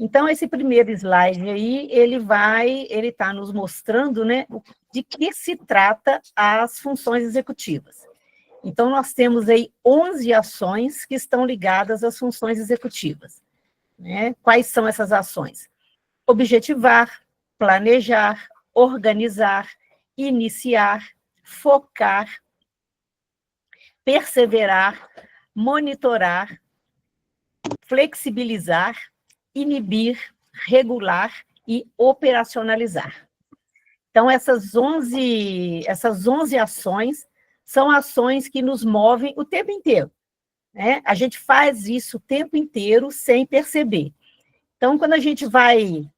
Então, esse primeiro slide aí, ele está nos mostrando, né, de que se trata as funções executivas. Então, nós temos aí 11 ações que estão ligadas às funções executivas, né? Quais são essas ações? Objetivar, planejar, organizar, iniciar, focar, perseverar, monitorar, flexibilizar, inibir, regular e operacionalizar. Então, essas 11 ações são ações que nos movem o tempo inteiro, né? A gente faz isso o tempo inteiro sem perceber. Então, quando a gente vai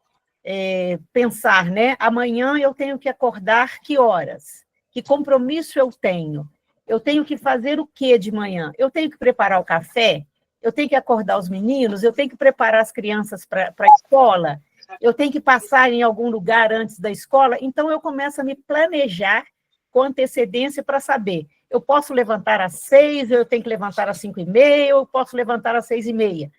pensar, né? Amanhã eu tenho que acordar que horas? Que compromisso eu tenho? Eu tenho que fazer o que de manhã? Eu tenho que preparar o café? Eu tenho que acordar os meninos? Eu tenho que preparar as crianças para a escola? Eu tenho que passar em algum lugar antes da escola? Então, eu começo a me planejar com antecedência para saber, eu posso levantar às 6, eu tenho que levantar às 5h30, eu posso levantar às 6h30.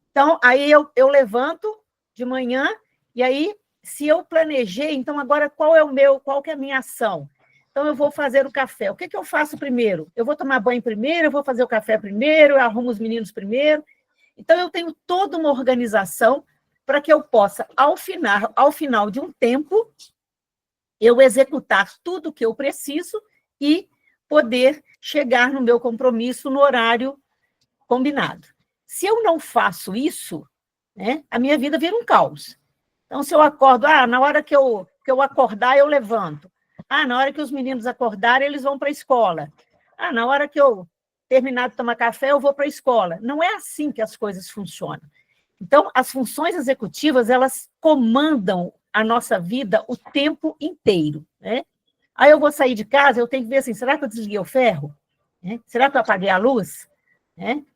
Então, aí eu levanto de manhã, e aí, se eu planejei, então agora qual que é a minha ação? Então, eu vou fazer o café. O que eu faço primeiro? Eu vou tomar banho primeiro, eu vou fazer o café primeiro, eu arrumo os meninos primeiro. Então, eu tenho toda uma organização para que eu possa, ao final de um tempo, eu executar tudo o que eu preciso e poder chegar no meu compromisso no horário combinado. Se eu não faço isso, né, a minha vida vira um caos. Então, se eu acordo, na hora que eu acordar, eu levanto. Na hora que os meninos acordarem, eles vão para a escola. Na hora que eu terminar de tomar café, eu vou para a escola. Não é assim que as coisas funcionam. Então, as funções executivas, elas comandam a nossa vida o tempo inteiro, né? Aí eu vou sair de casa, eu tenho que ver assim, será que eu desliguei o ferro? Será que eu apaguei a luz?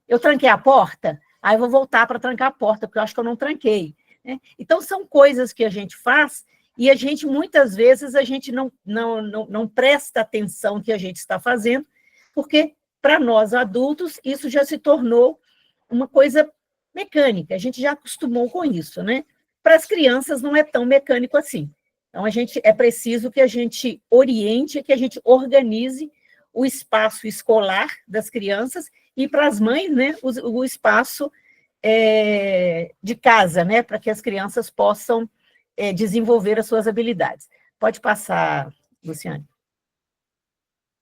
Eu tranquei a porta? Aí eu vou voltar para trancar a porta, porque eu acho que eu não tranquei. Então, são coisas que a gente faz e a gente, muitas vezes, a gente não presta atenção no que a gente está fazendo, porque, para nós adultos, isso já se tornou uma coisa mecânica, a gente já acostumou com isso, né? Para as crianças não é tão mecânico assim. Então, é preciso que a gente oriente, que a gente organize o espaço escolar das crianças e, para as mães, né, o espaço de casa, né, para que as crianças possam desenvolver as suas habilidades. Pode passar, Luciane.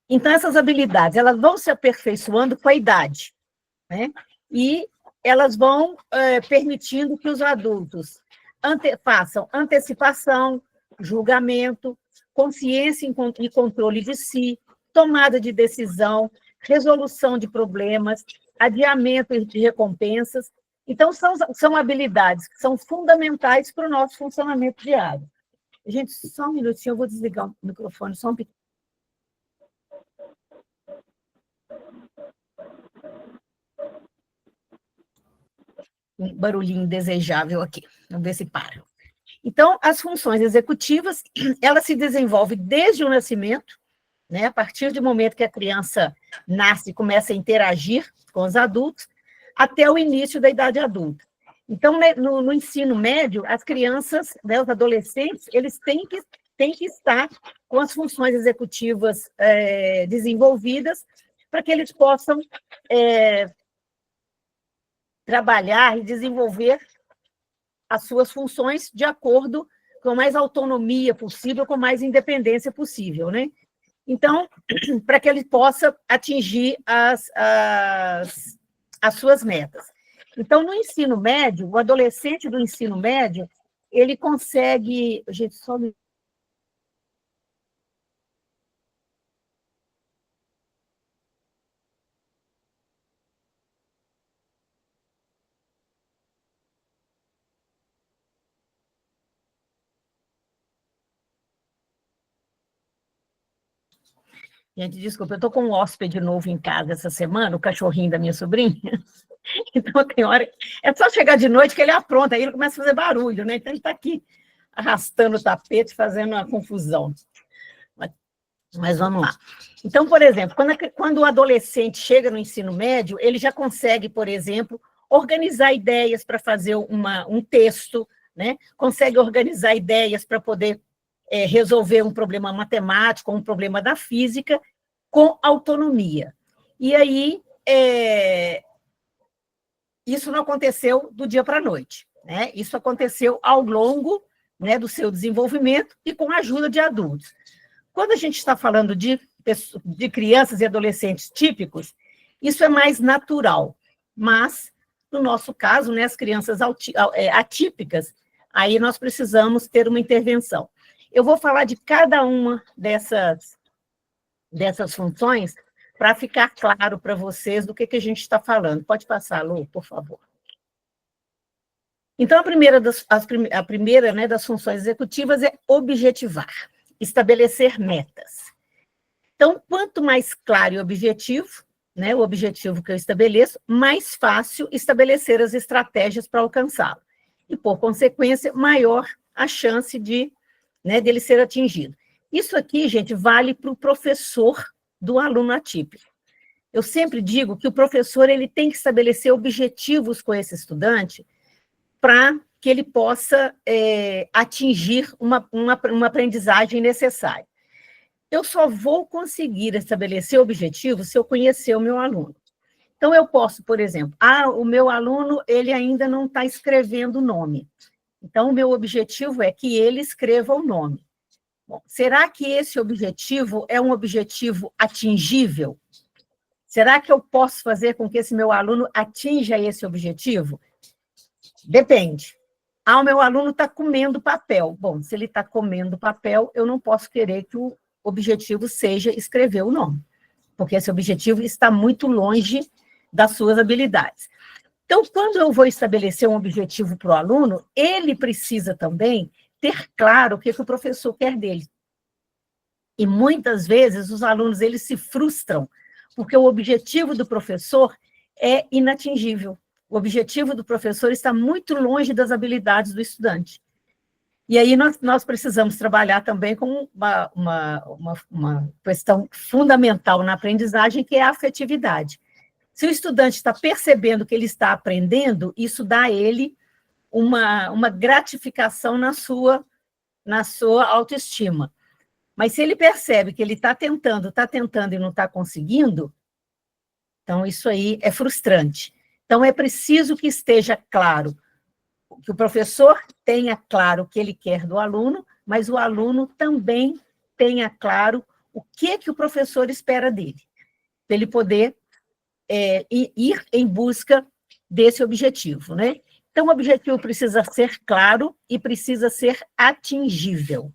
Então, essas habilidades, elas vão se aperfeiçoando com a idade, né? E elas vão permitindo que os adultos façam antecipação, julgamento, consciência e controle de si, tomada de decisão, resolução de problemas, adiamento de recompensas. Então, são habilidades que são fundamentais para o nosso funcionamento diário. Gente, só um minutinho, eu vou desligar o microfone, só um pouquinho. Um barulhinho indesejável aqui, vamos ver se para. Então, as funções executivas, elas se desenvolvem desde o nascimento, né, a partir do momento que a criança nasce e começa a interagir com os adultos, até o início da idade adulta. Então, no ensino médio, as crianças, né, os adolescentes, eles têm que estar com as funções executivas desenvolvidas para que eles possam trabalhar e desenvolver as suas funções de acordo com mais autonomia possível, com mais independência possível, né? Então, para que ele possa atingir as suas metas. Então, no ensino médio, o adolescente do ensino médio, ele consegue... Gente, só... Gente, desculpa, eu estou com um hóspede novo em casa essa semana, o cachorrinho da minha sobrinha. Então, tem hora... É só chegar de noite que ele apronta, aí ele começa a fazer barulho, né? Então, ele está aqui arrastando o tapete, fazendo uma confusão. Mas vamos lá. Então, por exemplo, quando o adolescente chega no ensino médio, ele já consegue, por exemplo, organizar ideias para fazer um texto, né? Consegue organizar ideias para poder resolver um problema matemático, um problema da física, com autonomia. E aí, isso não aconteceu do dia para a noite, né? Isso aconteceu ao longo, né, do seu desenvolvimento e com a ajuda de adultos. Quando a gente está falando de crianças e adolescentes típicos, isso é mais natural, mas, no nosso caso, né, as crianças atípicas, aí nós precisamos ter uma intervenção. Eu vou falar de cada uma dessas funções para ficar claro para vocês do que a gente está falando. Pode passar, Lu, por favor. Então, a primeira, né, das funções executivas é objetivar, estabelecer metas. Então, quanto mais claro e objetivo, né, o objetivo que eu estabeleço, mais fácil estabelecer as estratégias para alcançá-lo. E, por consequência, maior a chance dele ser atingido. Isso aqui, gente, vale para o professor do aluno atípico. Eu sempre digo que o professor ele tem que estabelecer objetivos com esse estudante para que ele possa atingir uma aprendizagem necessária. Eu só vou conseguir estabelecer objetivos se eu conhecer o meu aluno. Então, eu posso, por exemplo, o meu aluno ele ainda não está escrevendo o nome. Então, o meu objetivo é que ele escreva o nome. Bom, será que esse objetivo é um objetivo atingível? Será que eu posso fazer com que esse meu aluno atinja esse objetivo? Depende. O meu aluno está comendo papel. Bom, se ele está comendo papel, eu não posso querer que o objetivo seja escrever o nome, porque esse objetivo está muito longe das suas habilidades. Então, quando eu vou estabelecer um objetivo para o aluno, ele precisa também ter claro o que o professor quer dele. E muitas vezes os alunos eles se frustram, porque o objetivo do professor é inatingível. O objetivo do professor está muito longe das habilidades do estudante. E aí nós precisamos trabalhar também com uma questão fundamental na aprendizagem, que é a afetividade. Se o estudante está percebendo que ele está aprendendo, isso dá a ele uma gratificação na sua autoestima. Mas se ele percebe que ele está tentando e não está conseguindo, então isso aí é frustrante. Então é preciso que esteja claro, que o professor tenha claro o que ele quer do aluno, mas o aluno também tenha claro o que o professor espera dele, para ele poder ir em busca desse objetivo, né? Então, o objetivo precisa ser claro e precisa ser atingível.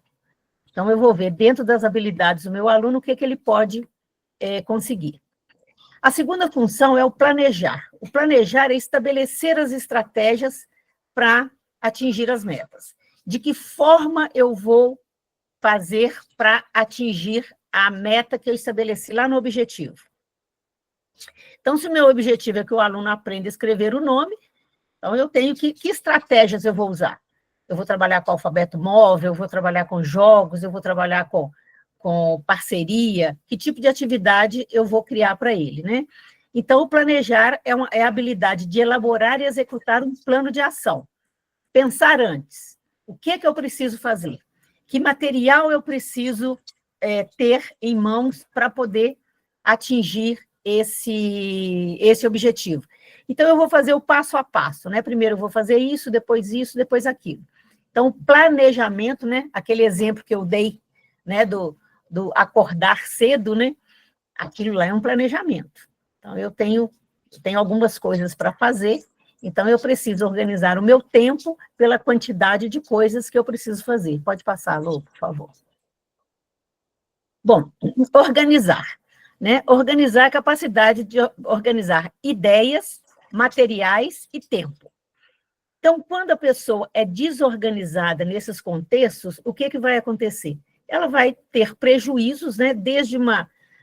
Então, eu vou ver dentro das habilidades do meu aluno o que ele pode conseguir. A segunda função é o planejar. O planejar é estabelecer as estratégias para atingir as metas. De que forma eu vou fazer para atingir a meta que eu estabeleci lá no objetivo? Então, se o meu objetivo é que o aluno aprenda a escrever o nome, então eu tenho que estratégias eu vou usar? Eu vou trabalhar com alfabeto móvel, eu vou trabalhar com jogos, eu vou trabalhar com parceria, que tipo de atividade eu vou criar para ele, né? Então, o planejar é a habilidade de elaborar e executar um plano de ação. Pensar antes. O que eu preciso fazer? Que material eu preciso ter em mãos para poder atingir esse objetivo? Então, eu vou fazer o passo a passo, né? Primeiro eu vou fazer isso, depois aquilo. Então, planejamento, né? Aquele exemplo que eu dei, né? Do acordar cedo, né? Aquilo lá é um planejamento. Então, eu tenho algumas coisas para fazer, então eu preciso organizar o meu tempo pela quantidade de coisas que eu preciso fazer. Pode passar, Lô, por favor. Bom, organizar, né? Organizar é a capacidade de organizar ideias, materiais e tempo. Então, quando a pessoa é desorganizada nesses contextos, o que vai acontecer? Ela vai ter prejuízos, né? Desde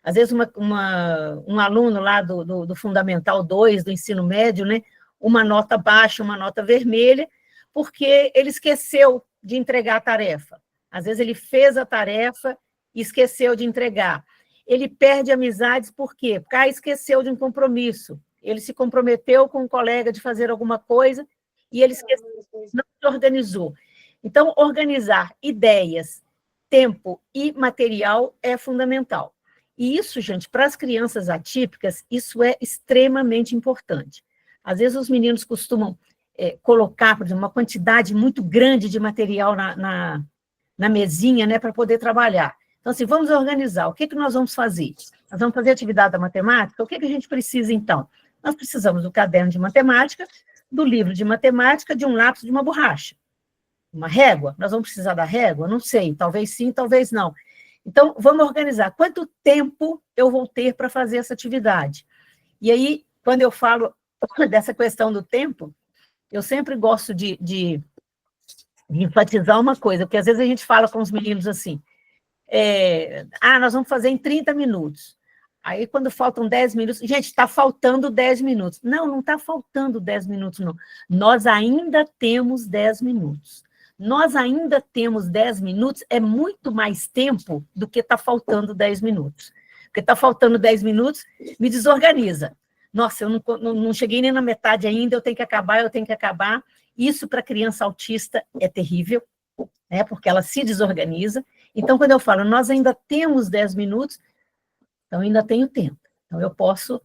às vezes um aluno lá do Fundamental 2, do ensino médio, né? Uma nota baixa, uma nota vermelha, porque ele esqueceu de entregar a tarefa. Às vezes ele fez a tarefa e esqueceu de entregar. Ele perde amizades por quê? Porque esqueceu de um compromisso. ele se comprometeu com um colega de fazer alguma coisa e ele esqueceu, não se organizou. Então, organizar ideias, tempo e material é fundamental. E isso, gente, para as crianças atípicas, isso é extremamente importante. Às vezes os meninos costumam colocar, por exemplo, uma quantidade muito grande de material na mesinha, né, para poder trabalhar. Então, assim, vamos organizar. O que nós vamos fazer? Nós vamos fazer atividade da matemática? O que a gente precisa, então? Nós precisamos do caderno de matemática, do livro de matemática, de um lápis, de uma borracha. Uma régua? Nós vamos precisar da régua? Não sei, talvez sim, talvez não. Então, vamos organizar. Quanto tempo eu vou ter para fazer essa atividade? E aí, quando eu falo dessa questão do tempo, eu sempre gosto de enfatizar uma coisa, porque às vezes a gente fala com os meninos assim, nós vamos fazer em 30 minutos. Aí, quando faltam 10 minutos, gente, está faltando 10 minutos. Não, não está faltando 10 minutos, não. Nós ainda temos 10 minutos. Nós ainda temos 10 minutos, é muito mais tempo do que está faltando 10 minutos. Porque está faltando 10 minutos, me desorganiza. Nossa, eu não cheguei nem na metade ainda, eu tenho que acabar. Isso, para criança autista, é terrível, né, porque ela se desorganiza. Então, quando eu falo, nós ainda temos 10 minutos, então ainda tenho tempo. Então, eu posso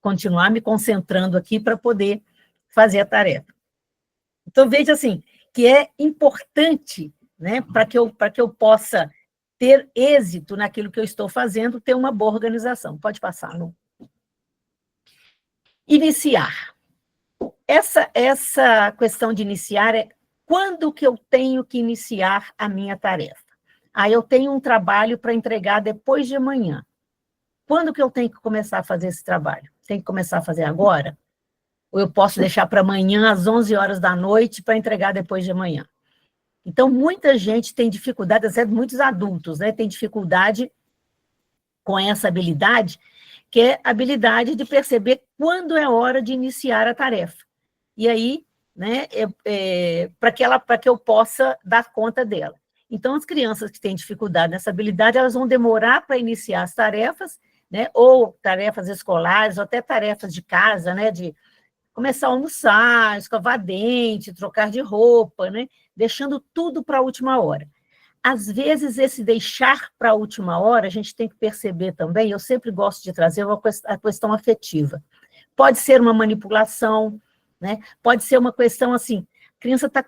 continuar me concentrando aqui para poder fazer a tarefa. Então, veja assim, que é importante, né, para que eu possa ter êxito naquilo que eu estou fazendo, ter uma boa organização. Pode passar, Lu. Iniciar. Essa questão de iniciar é quando que eu tenho que iniciar a minha tarefa. Eu tenho um trabalho para entregar depois de amanhã. Quando que eu tenho que começar a fazer esse trabalho? Tem que começar a fazer agora? Ou eu posso deixar para amanhã, às 11 horas da noite, para entregar depois de amanhã? Então, muita gente tem dificuldade, até muitos adultos, né, tem dificuldade com essa habilidade, que é a habilidade de perceber quando é hora de iniciar a tarefa. E aí, né, para que eu possa dar conta dela. Então, as crianças que têm dificuldade nessa habilidade, elas vão demorar para iniciar as tarefas, né, ou tarefas escolares, ou até tarefas de casa, né, de começar a almoçar, escovar dente, trocar de roupa, né, deixando tudo para a última hora. Às vezes, esse deixar para a última hora, a gente tem que perceber também, eu sempre gosto de trazer a questão afetiva. Pode ser uma manipulação, né? Pode ser uma questão assim, a criança está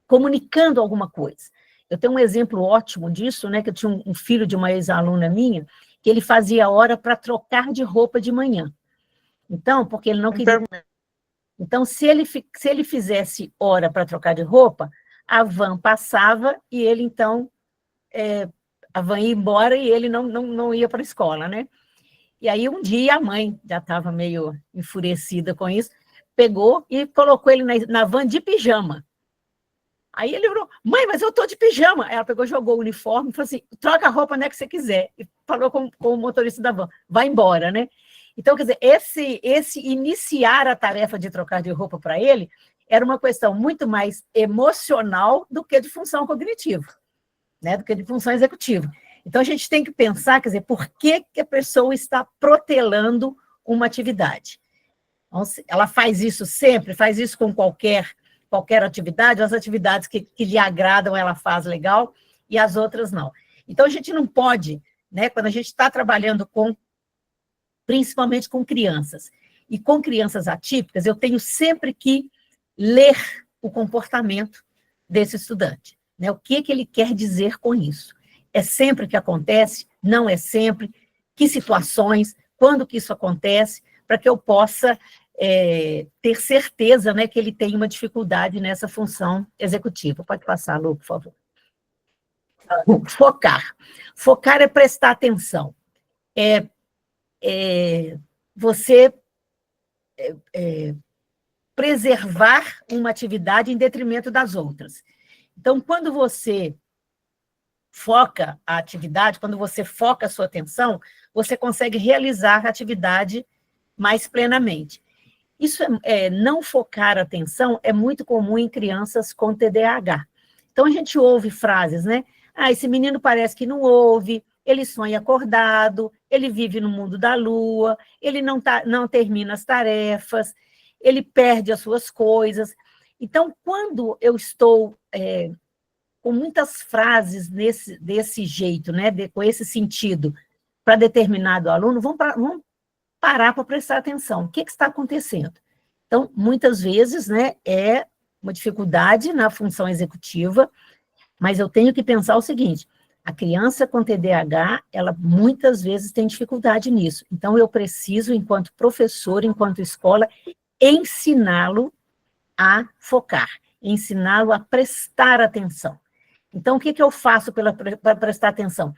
comunicando alguma coisa. Eu tenho um exemplo ótimo disso, né, que eu tinha um filho de uma ex-aluna minha, que ele fazia hora para trocar de roupa de manhã. Então, porque ele não queria... Então, se ele fizesse hora para trocar de roupa, a van passava e ele, então, a van ia embora e ele não ia para a escola, né? E aí, um dia, a mãe já estava meio enfurecida com isso, pegou e colocou ele na van de pijama. Aí ele falou, mãe, mas eu estou de pijama. Ela pegou, jogou o uniforme e falou assim, troca a roupa, né, que você quiser. E falou com o motorista da van, vai embora, né? Então, quer dizer, esse iniciar a tarefa de trocar de roupa para ele era uma questão muito mais emocional do que de função cognitiva, né, do que de função executiva. Então, a gente tem que pensar, quer dizer, por que a pessoa está protelando uma atividade? Então, ela faz isso sempre, faz isso com qualquer atividade, as atividades que lhe agradam, ela faz legal, e as outras não. Então, a gente não pode, né, quando a gente está trabalhando principalmente com crianças, e com crianças atípicas, eu tenho sempre que ler o comportamento desse estudante, né, o que ele quer dizer com isso. É sempre que acontece? Não é sempre? Que situações? Quando que isso acontece? Para que eu possa ter certeza, né, que ele tem uma dificuldade nessa função executiva. Pode passar, Lu, por favor. Focar. Focar é prestar atenção. Você preservar uma atividade em detrimento das outras. Então, quando você foca a atividade, quando você foca a sua atenção, você consegue realizar a atividade mais plenamente. Isso não focar a atenção é muito comum em crianças com TDAH. Então, a gente ouve frases, né? Esse menino parece que não ouve, ele sonha acordado, ele vive no mundo da lua, ele não termina as tarefas, ele perde as suas coisas. Então, quando eu estou com muitas frases desse jeito, né, com esse sentido, para determinado aluno, vamos parar para prestar atenção. O que está acontecendo? Então, muitas vezes, né, é uma dificuldade na função executiva, mas eu tenho que pensar o seguinte: a criança com TDAH, ela muitas vezes tem dificuldade nisso. Então, eu preciso, enquanto professor, enquanto escola, ensiná-lo a focar, ensiná-lo a prestar atenção. Então, o que eu faço para prestar atenção?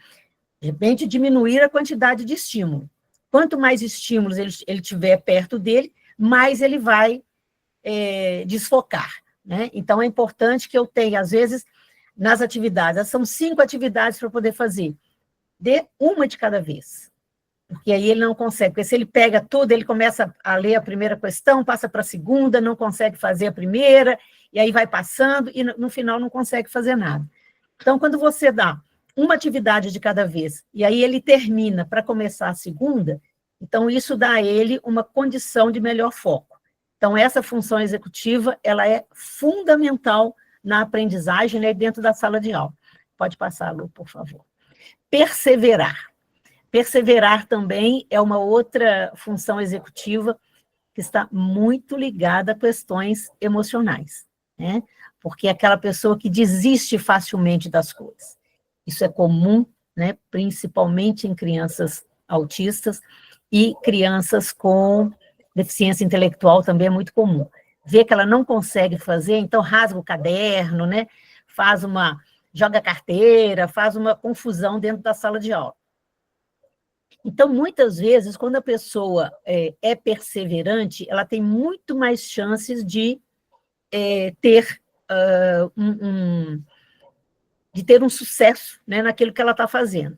De repente, diminuir a quantidade de estímulo. Quanto mais estímulos ele tiver perto dele, mais ele vai desfocar, né? Então, é importante que eu tenha, às vezes, nas atividades, são 5 atividades para poder fazer, dê uma de cada vez, porque aí ele não consegue, porque se ele pega tudo, ele começa a ler a primeira questão, passa para a segunda, não consegue fazer a primeira, e aí vai passando, e no final não consegue fazer nada. Então, quando você dá uma atividade de cada vez, e aí ele termina para começar a segunda, então isso dá a ele uma condição de melhor foco. Então, essa função executiva, ela é fundamental na aprendizagem, né, dentro da sala de aula. Pode passar, Lu, por favor. Perseverar. Perseverar também é uma outra função executiva que está muito ligada a questões emocionais, né? Porque é aquela pessoa que desiste facilmente das coisas. Isso é comum, né, principalmente em crianças autistas e crianças com deficiência intelectual também é muito comum. Vê que ela não consegue fazer, então rasga o caderno, né, joga a carteira, faz uma confusão dentro da sala de aula. Então, muitas vezes, quando a pessoa é perseverante, ela tem muito mais chances de ter um sucesso, né, naquilo que ela está fazendo.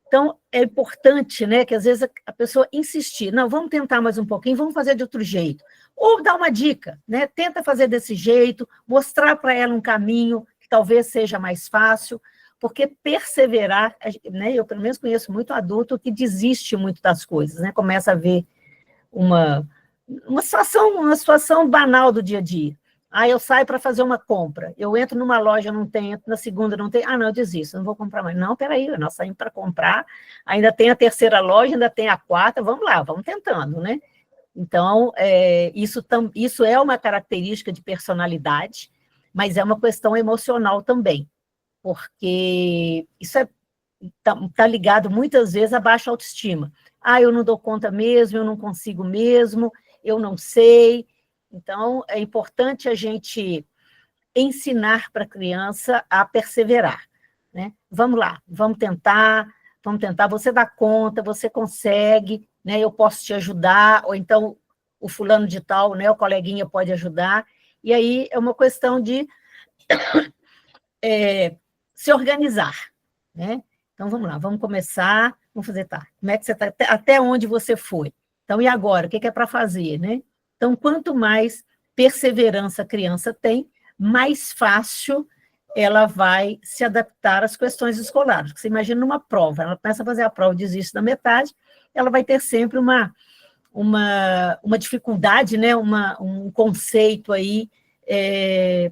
Então, é importante, né, que às vezes a pessoa insistir, não, vamos tentar mais um pouquinho, vamos fazer de outro jeito. Ou dar uma dica, né, tenta fazer desse jeito, mostrar para ela um caminho que talvez seja mais fácil, porque perseverar, né, eu pelo menos conheço muito adulto que desiste muito das coisas, né, começa a ver uma situação banal do dia a dia. Eu saio para fazer uma compra, eu entro numa loja, não tem, entro na segunda, não tem, não, eu desisto, não vou comprar mais. Não, peraí, nós saímos para comprar, ainda tem a terceira loja, ainda tem a quarta, vamos lá, vamos tentando, né? Então, isso é uma característica de personalidade, mas é uma questão emocional também, porque isso está ligado muitas vezes à baixa autoestima. Eu não dou conta mesmo, eu não consigo mesmo, eu não sei. Então, é importante a gente ensinar para a criança a perseverar, né? Vamos lá, vamos tentar, você dá conta, você consegue, né? Eu posso te ajudar, ou então o fulano de tal, né? O coleguinha pode ajudar, e aí é uma questão de se organizar, né? Então, vamos lá, vamos começar, vamos fazer, como é que você está, até onde você foi? Então, e agora? O que é para fazer, né? Então, quanto mais perseverança a criança tem, mais fácil ela vai se adaptar às questões escolares. Porque você imagina numa prova, ela começa a fazer a prova, desiste da metade, ela vai ter sempre uma dificuldade, né? Um conceito aí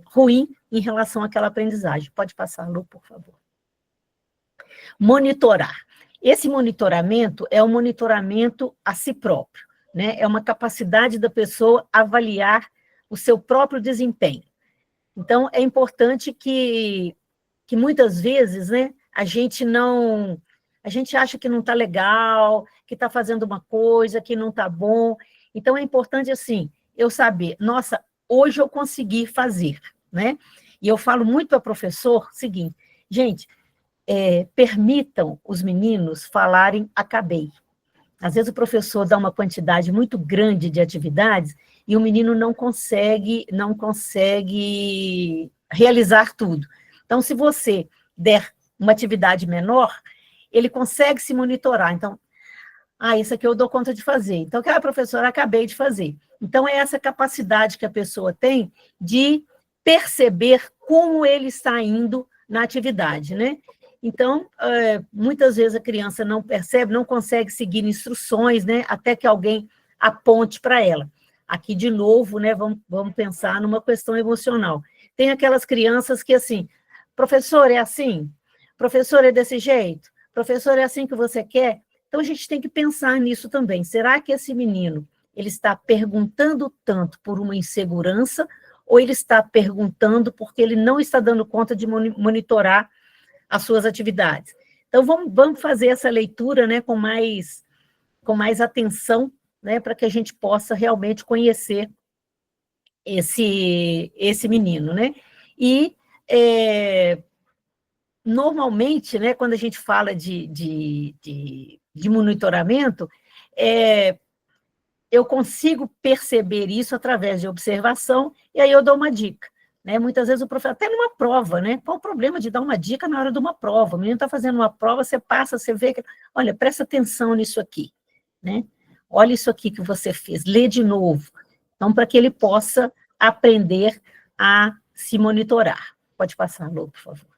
ruim em relação àquela aprendizagem. Pode passar, Lu, por favor. Monitorar. Esse monitoramento é um monitoramento a si próprio, né? É uma capacidade da pessoa avaliar o seu próprio desempenho. Então, é importante que muitas vezes, né, a gente acha que não está legal, que está fazendo uma coisa, que não está bom. Então, é importante, assim, eu saber, nossa, hoje eu consegui fazer, né? E eu falo muito para o professor o seguinte, gente, permitam os meninos falarem acabei. Às vezes o professor dá uma quantidade muito grande de atividades e o menino não consegue realizar tudo. Então, se você der uma atividade menor, ele consegue se monitorar. Então, isso aqui eu dou conta de fazer. Então, professora, acabei de fazer. Então, é essa capacidade que a pessoa tem de perceber como ele está indo na atividade, né? Então, muitas vezes a criança não percebe, não consegue seguir instruções, né, até que alguém aponte para ela. Aqui, de novo, né, vamos pensar numa questão emocional. Tem aquelas crianças que, assim, professor, é assim? Professor, é desse jeito? Professor, é assim que você quer? Então, a gente tem que pensar nisso também. Será que esse menino ele está perguntando tanto por uma insegurança ou ele está perguntando porque ele não está dando conta de monitorar as suas atividades? Então, vamos fazer essa leitura, né, com mais atenção, né, para que a gente possa realmente conhecer esse menino, né? E, normalmente, né, quando a gente fala de monitoramento, eu consigo perceber isso através de observação, e aí eu dou uma dica. Né? Muitas vezes o professor, até numa prova, né? Qual o problema de dar uma dica na hora de uma prova? O menino está fazendo uma prova, você passa, você vê que, olha, presta atenção nisso aqui, né? Olha isso aqui que você fez, lê de novo. Então, para que ele possa aprender a se monitorar. Pode passar, Lô, por favor.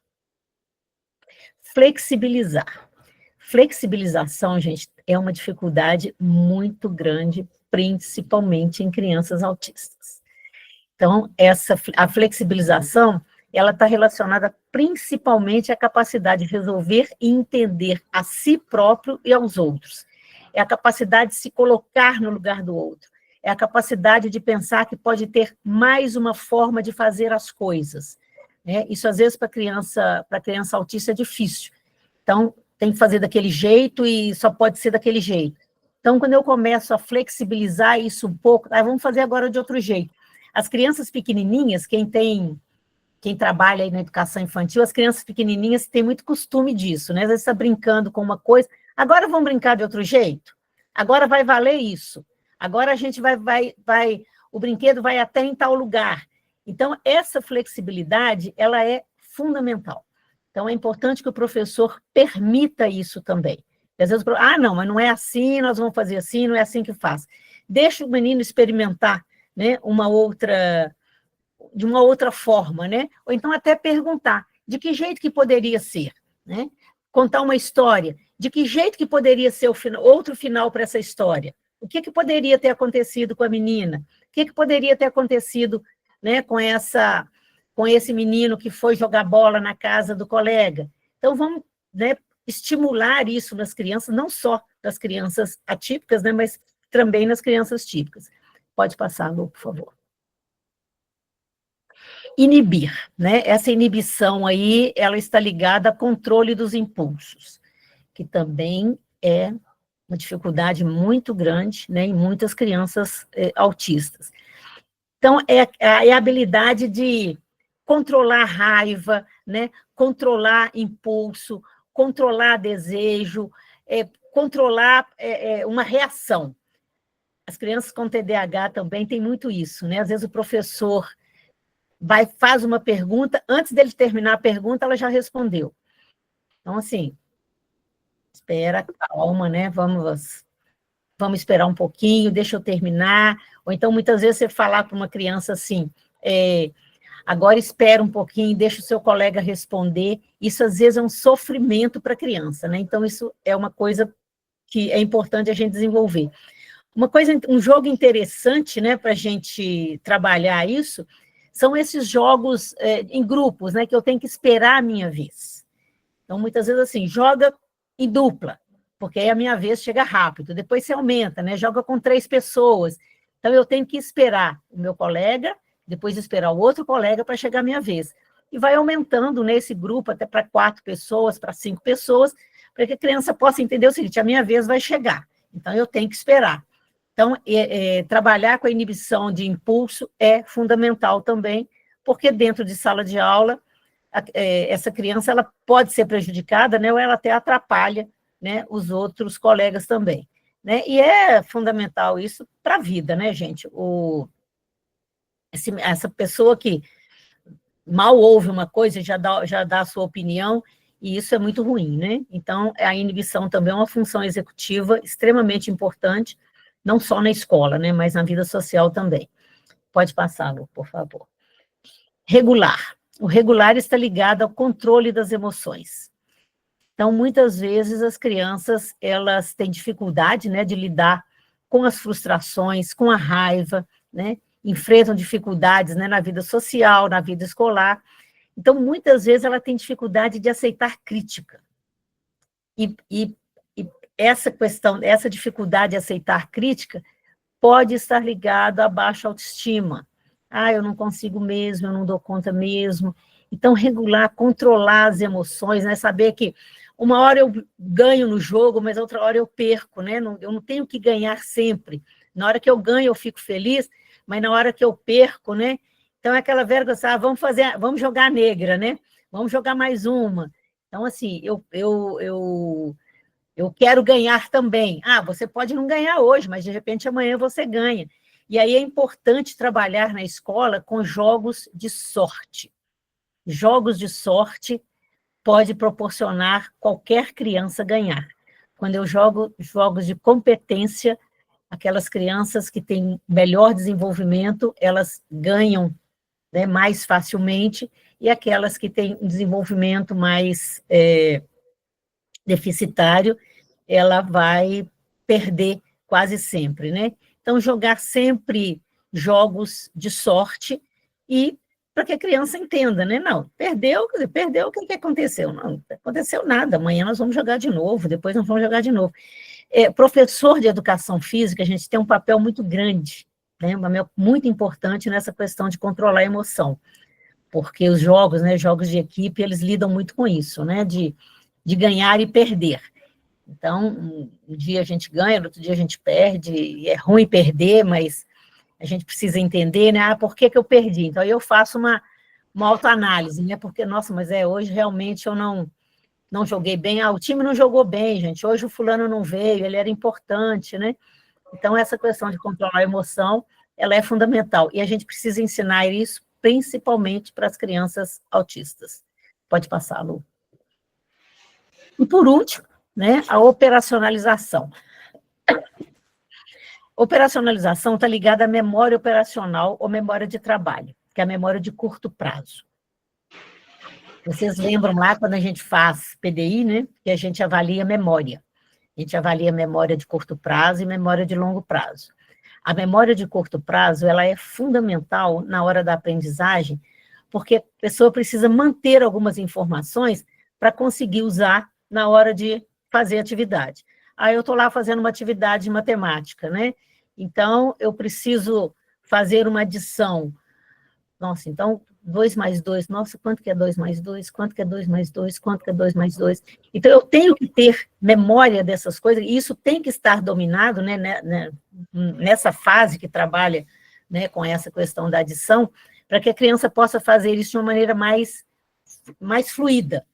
Flexibilizar. Flexibilização, gente, é uma dificuldade muito grande, principalmente em crianças autistas. Então, a flexibilização, ela está relacionada principalmente à capacidade de resolver e entender a si próprio e aos outros. É a capacidade de se colocar no lugar do outro. É a capacidade de pensar que pode ter mais uma forma de fazer as coisas. Né? Isso, às vezes, para criança autista é difícil. Então, tem que fazer daquele jeito e só pode ser daquele jeito. Então, quando eu começo a flexibilizar isso um pouco, vamos fazer agora de outro jeito. As crianças pequenininhas, quem trabalha aí na educação infantil, as crianças pequenininhas têm muito costume disso, né? Às vezes está brincando com uma coisa, agora vamos brincar de outro jeito? Agora vai valer isso. Agora a gente o brinquedo vai até em tal lugar. Então, essa flexibilidade, ela é fundamental. Então, é importante que o professor permita isso também. Às vezes, não, mas não é assim, nós vamos fazer assim, não é assim que faz. Deixa o menino experimentar, né, de uma outra forma, né? Ou então até perguntar de que jeito que poderia ser, né? Contar uma história, de que jeito que poderia ser outro final para essa história. O que poderia ter acontecido com a menina? O que poderia ter acontecido, né, com esse menino que foi jogar bola na casa do colega? Então, vamos, né, estimular isso nas crianças, não só das crianças atípicas, né, mas também nas crianças típicas. Pode passar, Lu, por favor. Inibir, né? Essa inibição aí, ela está ligada ao controle dos impulsos, que também é uma dificuldade muito grande, né, em muitas crianças autistas. Então, é a habilidade de controlar raiva, né, controlar impulso, controlar desejo, controlar uma reação. As crianças com TDAH também têm muito isso, né? Às vezes o professor faz uma pergunta, antes dele terminar a pergunta, ela já respondeu. Então, assim, espera, calma, né? Vamos esperar um pouquinho, deixa eu terminar. Ou então, muitas vezes, você falar para uma criança assim, agora espera um pouquinho, deixa o seu colega responder. Isso, às vezes, é um sofrimento para a criança, né? Então, isso é uma coisa que é importante a gente desenvolver. Um jogo interessante, né, para a gente trabalhar isso, são esses jogos em grupos, né, que eu tenho que esperar a minha vez. Então, muitas vezes, assim, joga em dupla, porque aí a minha vez chega rápido, depois você aumenta, né, joga com 3 pessoas. Então, eu tenho que esperar o meu colega, depois esperar o outro colega para chegar a minha vez. E vai aumentando nesse grupo até para 4 pessoas, para 5 pessoas, para que a criança possa entender o seguinte, a minha vez vai chegar, então eu tenho que esperar. Então, trabalhar com a inibição de impulso é fundamental também, porque dentro de sala de aula, essa criança ela pode ser prejudicada, né, ou ela até atrapalha, né, os outros colegas também. Né? E é fundamental isso para a vida, né, gente? Essa pessoa que mal ouve uma coisa já dá a sua opinião, e isso é muito ruim, né? Então, a inibição também é uma função executiva extremamente importante, não só na escola, né, mas na vida social também. Pode passar, Lu, por favor. Regular. O regular está ligado ao controle das emoções. Então, muitas vezes, as crianças, elas têm dificuldade, né, de lidar com as frustrações, com a raiva, né, enfrentam dificuldades, né, na vida social, na vida escolar. Então, muitas vezes, ela tem dificuldade de aceitar crítica. E essa questão, essa dificuldade de aceitar crítica pode estar ligada à baixa autoestima. Ah, eu não consigo mesmo, eu não dou conta mesmo. Então, regular, controlar as emoções, né? Saber que uma hora eu ganho no jogo, mas outra hora eu perco, né? Eu não tenho que ganhar sempre. Na hora que eu ganho, eu fico feliz, mas na hora que eu perco, né? Então, é aquela velha coisa, vamos jogar negra, né? Vamos jogar mais uma. Então, assim, eu quero ganhar também. Ah, você pode não ganhar hoje, mas de repente amanhã você ganha. E aí é importante trabalhar na escola com jogos de sorte. Jogos de sorte pode proporcionar qualquer criança ganhar. Quando eu jogo jogos de competência, aquelas crianças que têm melhor desenvolvimento, elas ganham, né, mais facilmente, e aquelas que têm um desenvolvimento mais deficitário, ela vai perder quase sempre, né? Então, jogar sempre jogos de sorte e para que a criança entenda, né? Não, perdeu, quer dizer, perdeu, o que aconteceu? Não aconteceu nada, amanhã nós vamos jogar de novo, depois nós vamos jogar de novo. Professor de educação física, a gente tem um papel muito grande, né? Um papel muito importante nessa questão de controlar a emoção, porque os jogos, né, jogos de equipe, eles lidam muito com isso, né? De ganhar e perder. Então, um dia a gente ganha, no outro dia a gente perde, e é ruim perder, mas a gente precisa entender, né? Ah, por que eu perdi? Então, eu faço uma autoanálise, né? Porque, nossa, mas hoje realmente eu não joguei bem. Ah, o time não jogou bem, gente. Hoje o fulano não veio, ele era importante, né? Então, essa questão de controlar a emoção, ela é fundamental. E a gente precisa ensinar isso, principalmente para as crianças autistas. Pode passar, Lu. E, por último, né, a operacionalização. Operacionalização está ligada à memória operacional ou memória de trabalho, que é a memória de curto prazo. Vocês lembram lá quando a gente faz PDI, né, que a gente avalia memória. A gente avalia memória de curto prazo e memória de longo prazo. A memória de curto prazo, ela é fundamental na hora da aprendizagem, porque a pessoa precisa manter algumas informações para conseguir usar na hora de fazer atividade. Aí eu estou lá fazendo uma atividade de matemática, né? Então, eu preciso fazer uma adição. Nossa, então, 2 mais 2, nossa, quanto que é 2 mais 2? Quanto que é 2 mais 2? Quanto que é 2 mais 2? Então, eu tenho que ter memória dessas coisas, e isso tem que estar dominado, né, nessa fase que trabalha, né, com essa questão da adição, para que a criança possa fazer isso de uma maneira mais fluida,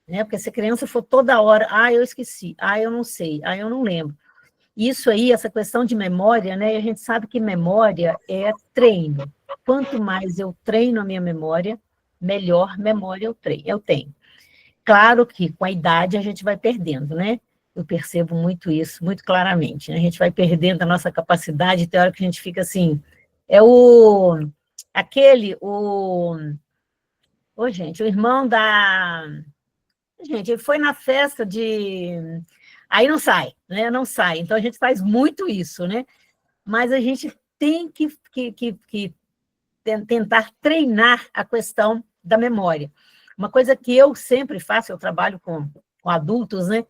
né? Porque se a criança for toda hora, eu esqueci, eu não sei, eu não lembro. Isso aí, essa questão de memória, né? A gente sabe que memória é treino. Quanto mais eu treino a minha memória, melhor memória eu tenho. Claro que com a idade a gente vai perdendo, né? Eu percebo muito isso, muito claramente, né? A gente vai perdendo a nossa capacidade, tem hora que a gente fica assim, gente, o irmão da... Gente, ele foi na festa de... Aí não sai, né? Não sai. Então, a gente faz muito isso, né? Mas a gente tem que tentar treinar a questão da memória. Uma coisa que eu sempre faço, eu trabalho com adultos, né?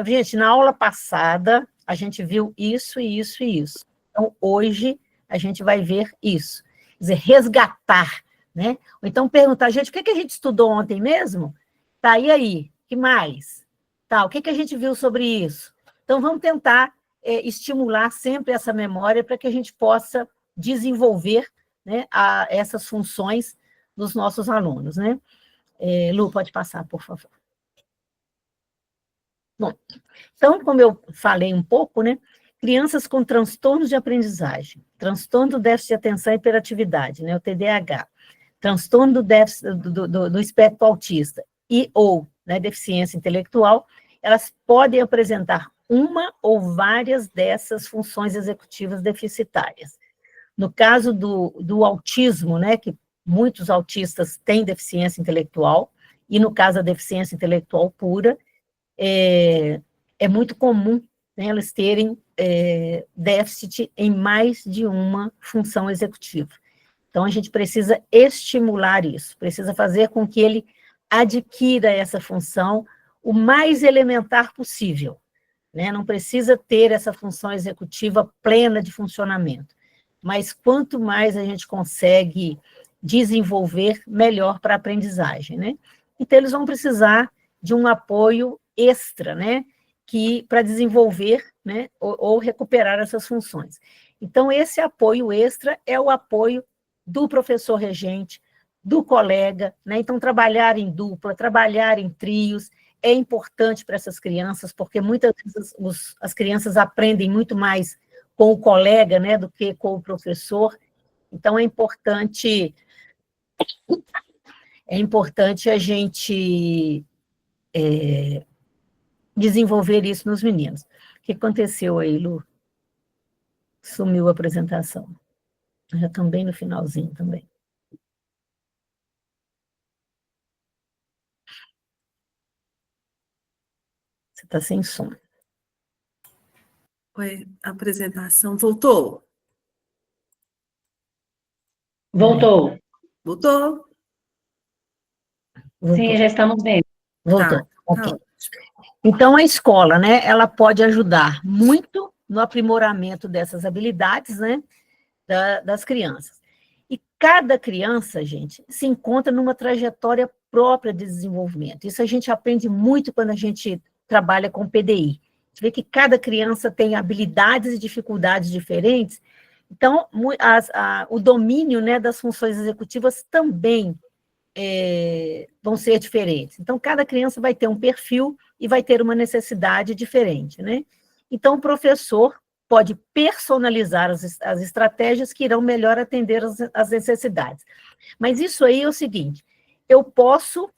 Gente, na aula passada, a gente viu isso, e isso e isso. Então, hoje, a gente vai ver isso. Quer dizer, resgatar, né? Ou então perguntar, gente, o que a gente estudou ontem mesmo? Tá, e aí? O que mais? Tá, o que a gente viu sobre isso? Então, vamos tentar estimular sempre essa memória para que a gente possa desenvolver, né, essas funções dos nossos alunos, né? Lu, pode passar, por favor. Bom, então, como eu falei um pouco, né, crianças com transtornos de aprendizagem, transtorno do déficit de atenção e hiperatividade, né, o TDAH, transtorno do déficit do espectro autista ou, né, deficiência intelectual, elas podem apresentar uma ou várias dessas funções executivas deficitárias. No caso do autismo, né, que muitos autistas têm deficiência intelectual, e no caso da deficiência intelectual pura, é muito comum, né, elas terem déficit em mais de uma função executiva. Então, a gente precisa estimular isso, precisa fazer com que ele adquira essa função o mais elementar possível, né? Não precisa ter essa função executiva plena de funcionamento, mas quanto mais a gente consegue desenvolver, melhor para a aprendizagem, né? Então, eles vão precisar de um apoio extra, né? Para desenvolver, né? Ou recuperar essas funções. Então, esse apoio extra é o apoio do professor regente, do colega, né? Então, trabalhar em dupla, trabalhar em trios, é importante para essas crianças, porque muitas vezes as crianças aprendem muito mais com o colega, né, do que com o professor. Então, é importante a gente desenvolver isso nos meninos. O que aconteceu aí, Lu? Sumiu a apresentação. Já também no finalzinho também. Você está sem som. Oi, a apresentação voltou? Voltou. Voltou? Sim, já estamos bem. Voltou. Tá, Ok. tá. Então, a escola, né, ela pode ajudar muito no aprimoramento dessas habilidades, né, das crianças. E cada criança, gente, se encontra numa trajetória própria de desenvolvimento. Isso a gente aprende muito quando a gente trabalha com PDI. A gente vê que cada criança tem habilidades e dificuldades diferentes, então o domínio, né, das funções executivas também vão ser diferentes. Então, cada criança vai ter um perfil e vai ter uma necessidade diferente, né? Então, o professor pode personalizar as estratégias que irão melhor atender as necessidades. Mas isso aí é o seguinte, eu posso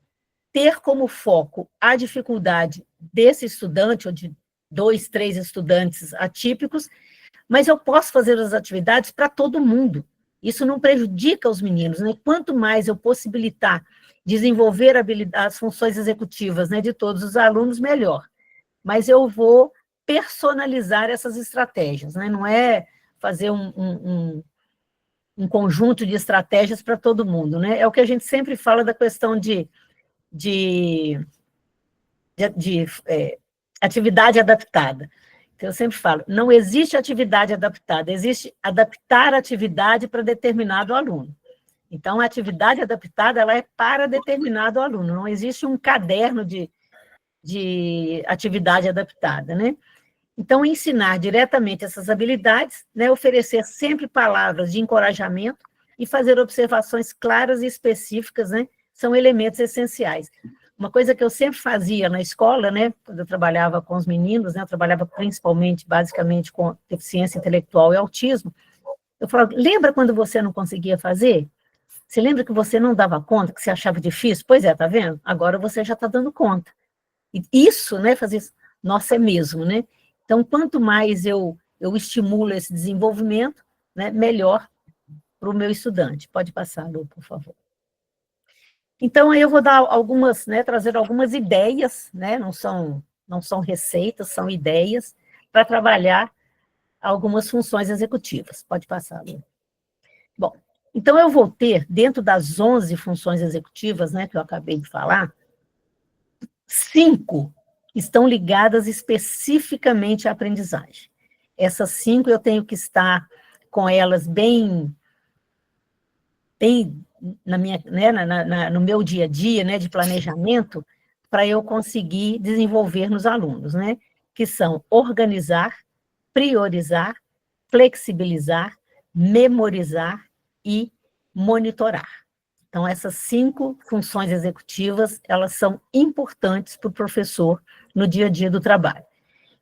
ter como foco a dificuldade desse estudante, ou de 2, 3 estudantes atípicos, mas eu posso fazer as atividades para todo mundo. Isso não prejudica os meninos, né? Quanto mais eu possibilitar desenvolver as funções executivas, né, de todos os alunos, melhor. Mas eu vou personalizar essas estratégias, né? Não é fazer um conjunto de estratégias para todo mundo, né? É o que a gente sempre fala da questão de atividade adaptada. Então, eu sempre falo, não existe atividade adaptada, existe adaptar a atividade para determinado aluno. Então, a atividade adaptada, ela é para determinado aluno, não existe um caderno de atividade adaptada, né? Então, ensinar diretamente essas habilidades, né, oferecer sempre palavras de encorajamento e fazer observações claras e específicas, né, são elementos essenciais. Uma coisa que eu sempre fazia na escola, né, quando eu trabalhava com os meninos, né, eu trabalhava principalmente, basicamente, com deficiência intelectual e autismo, eu falava, lembra quando você não conseguia fazer? Você lembra que você não dava conta, que você achava difícil? Pois é, tá vendo? Agora você já está dando conta. E isso, né, fazer isso, nossa, é mesmo, né? Então, quanto mais eu estimulo esse desenvolvimento, né, melhor para o meu estudante. Pode passar, Lu, por favor. Então, aí eu vou dar algumas, né, trazer algumas ideias, né, não são receitas, são ideias, para trabalhar algumas funções executivas. Pode passar, Lu. Bom, então eu vou ter, dentro das 11 funções executivas, né, que eu acabei de falar, 5 estão ligadas especificamente à aprendizagem. Essas 5 eu tenho que estar com elas bem na minha, né, no meu dia a dia, né, de planejamento, para eu conseguir desenvolver nos alunos, né, que são organizar, priorizar, flexibilizar, memorizar e monitorar. Então, essas 5 funções executivas, elas são importantes para o professor no dia a dia do trabalho.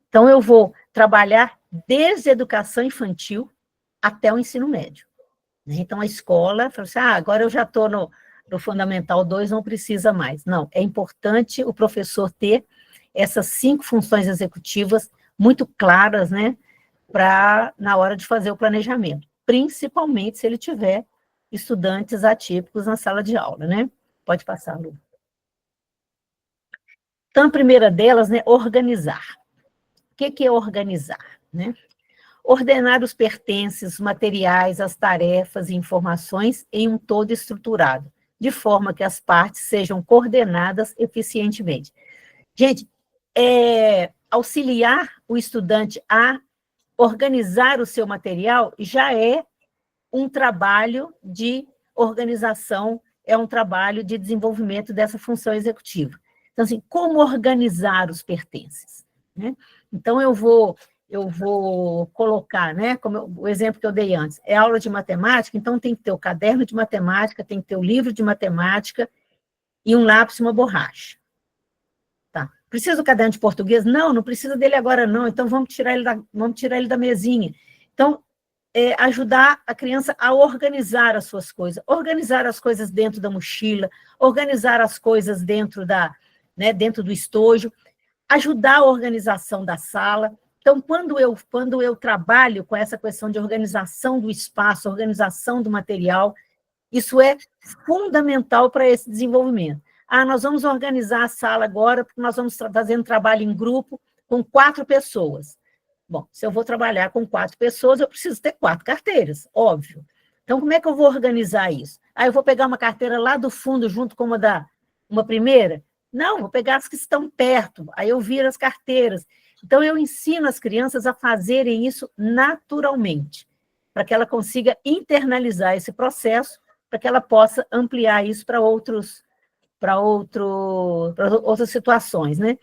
Então, eu vou trabalhar desde a educação infantil até o ensino médio. Então, a escola fala assim, agora eu já estou no Fundamental 2, não precisa mais. Não, é importante o professor ter essas 5 funções executivas muito claras, né, na hora de fazer o planejamento, principalmente se ele tiver estudantes atípicos na sala de aula, né? Pode passar, Lu. Então, a primeira delas, né, organizar. O que é organizar, né? Ordenar os pertences, os materiais, as tarefas e informações em um todo estruturado, de forma que as partes sejam coordenadas eficientemente. Gente, auxiliar o estudante a organizar o seu material já é um trabalho de organização, é um trabalho de desenvolvimento dessa função executiva. Então, assim, como organizar os pertences, né? Então, eu vou colocar, né, como o exemplo que eu dei antes, é aula de matemática, então tem que ter o caderno de matemática, tem que ter o livro de matemática e um lápis e uma borracha. Tá. Precisa do caderno de português? Não, não precisa dele agora não, então vamos tirar ele da mesinha. Então, ajudar a criança a organizar as suas coisas, organizar as coisas dentro da mochila, organizar as coisas dentro dentro do estojo, ajudar a organização da sala. Então, quando eu trabalho com essa questão de organização do espaço, organização do material, isso é fundamental para esse desenvolvimento. Nós vamos organizar a sala agora, porque nós vamos fazer um trabalho em grupo com 4 pessoas. Bom, se eu vou trabalhar com 4 pessoas, eu preciso ter 4 carteiras, óbvio. Então, como é que eu vou organizar isso? Eu vou pegar uma carteira lá do fundo, junto com uma primeira? Não, vou pegar as que estão perto, aí eu viro as carteiras. Então, eu ensino as crianças a fazerem isso naturalmente, para que ela consiga internalizar esse processo, para que ela possa ampliar isso para outras situações, né?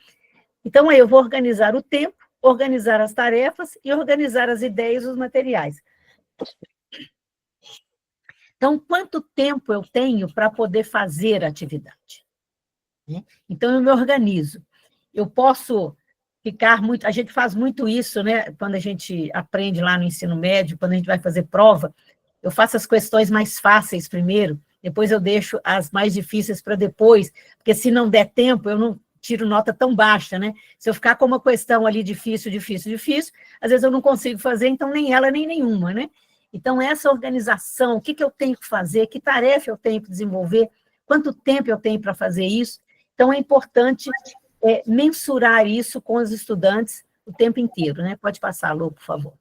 Então, aí eu vou organizar o tempo, organizar as tarefas e organizar as ideias e os materiais. Então, quanto tempo eu tenho para poder fazer a atividade? Então, eu me organizo. Eu posso ficar muito... A gente faz muito isso, né? Quando a gente aprende lá no ensino médio, quando a gente vai fazer prova, eu faço as questões mais fáceis primeiro, depois eu deixo as mais difíceis para depois, porque se não der tempo, eu não tiro nota tão baixa, né? Se eu ficar com uma questão ali difícil, às vezes eu não consigo fazer, então nem ela, nem nenhuma, né? Então, essa organização, o que eu tenho que fazer, que tarefa eu tenho que desenvolver, quanto tempo eu tenho para fazer isso. Então, é importante mensurar isso com os estudantes o tempo inteiro, né? Pode passar, Lu, por favor.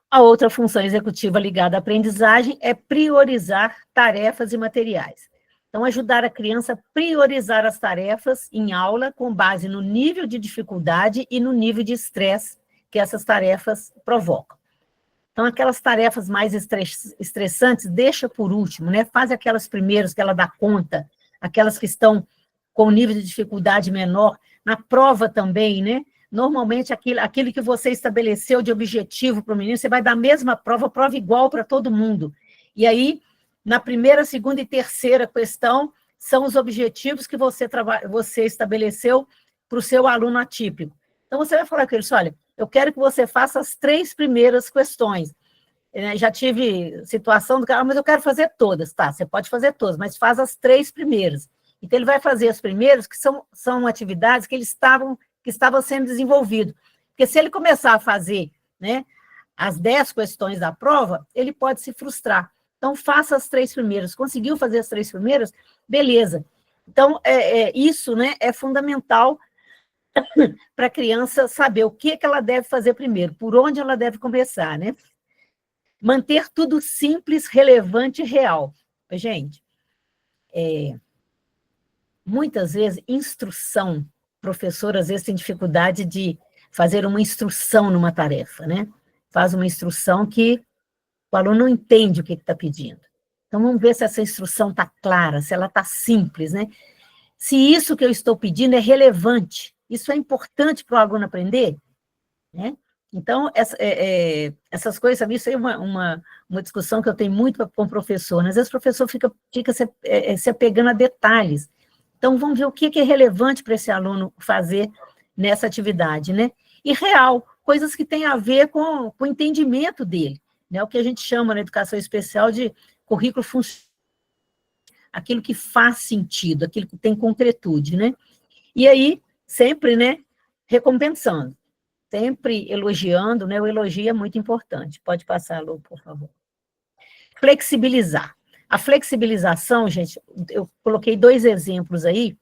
A outra função executiva ligada à aprendizagem é priorizar tarefas e materiais. Então, ajudar a criança a priorizar as tarefas em aula com base no nível de dificuldade e no nível de estresse que essas tarefas provocam. Então, aquelas tarefas mais estressantes, deixa por último, né? Faz aquelas primeiras que ela dá conta, aquelas que estão com nível de dificuldade menor. Na prova também, né? Normalmente, aquilo que você estabeleceu de objetivo para o menino, você vai dar a mesma prova igual para todo mundo. E aí, na primeira, segunda e terceira questão, são os objetivos que você estabeleceu para o seu aluno atípico. Então, você vai falar com ele, olha, eu quero que você faça as 3 primeiras questões. Já tive situação do cara, mas eu quero fazer todas. Tá, você pode fazer todas, mas faz as 3 primeiras. Então, ele vai fazer as primeiras, que são atividades que estavam sendo desenvolvidas. Porque se ele começar a fazer, né, as 10 questões da prova, ele pode se frustrar. Então, faça as 3 primeiras. Conseguiu fazer as 3 primeiras? Beleza. Então, isso, né, é fundamental para a criança saber o que ela deve fazer primeiro, por onde ela deve começar, né? Manter tudo simples, relevante e real. Gente, muitas vezes, instrução, professor, às vezes, tem dificuldade de fazer uma instrução numa tarefa, né? Faz uma instrução que o aluno não entende o que está pedindo. Então, vamos ver se essa instrução está clara, se ela está simples, né? Se isso que eu estou pedindo é relevante, isso é importante para o aluno aprender, né? Então, essas coisas, sabe, isso é uma discussão que eu tenho muito com o professor, né? Às vezes o professor fica se apegando a detalhes. Então, vamos ver o que é relevante para esse aluno fazer nessa atividade, né? E real, coisas que têm a ver com o entendimento dele, né? O que a gente chama na educação especial de currículo funcional, aquilo que faz sentido, aquilo que tem concretude, né? E aí, sempre, né, recompensando, sempre elogiando, né? O elogio é muito importante. Pode passar, Lu, por favor. Flexibilizar. A flexibilização, gente, eu coloquei 2 exemplos aí,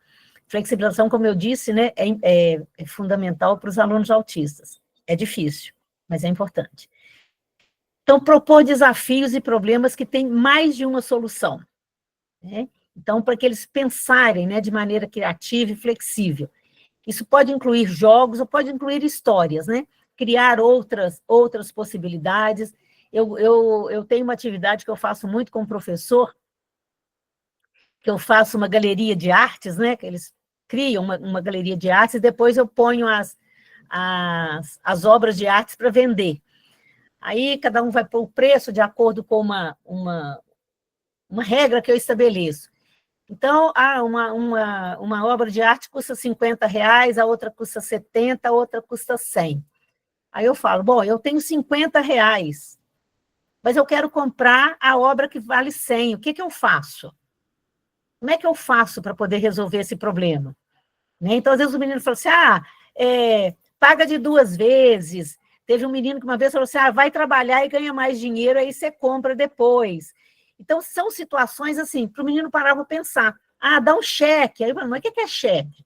Flexibilização, como eu disse, né, é fundamental para os alunos autistas. É difícil, mas é importante. Então, propor desafios e problemas que têm mais de uma solução, né? Então, para que eles pensarem, né, de maneira criativa e flexível. Isso pode incluir jogos ou pode incluir histórias, né? Criar outras possibilidades. Eu tenho uma atividade que eu faço muito com o professor, que eu faço uma galeria de artes, né? Que eles criam uma galeria de artes e depois eu ponho as obras de artes para vender. Aí cada um vai pôr o preço de acordo com uma regra que eu estabeleço. Então, uma obra de arte custa R$50, a outra custa 70, a outra custa 100. Aí eu falo, bom, eu tenho R$50, mas eu quero comprar a obra que vale 100. O que eu faço? Como é que eu faço para poder resolver esse problema? Né? Então, às vezes o menino fala assim, paga de 2 vezes. Teve um menino que uma vez falou assim, vai trabalhar e ganha mais dinheiro, aí você compra depois. Então, são situações assim, para o menino parar para pensar. Dá um cheque. Aí eu falo, mas o que é cheque?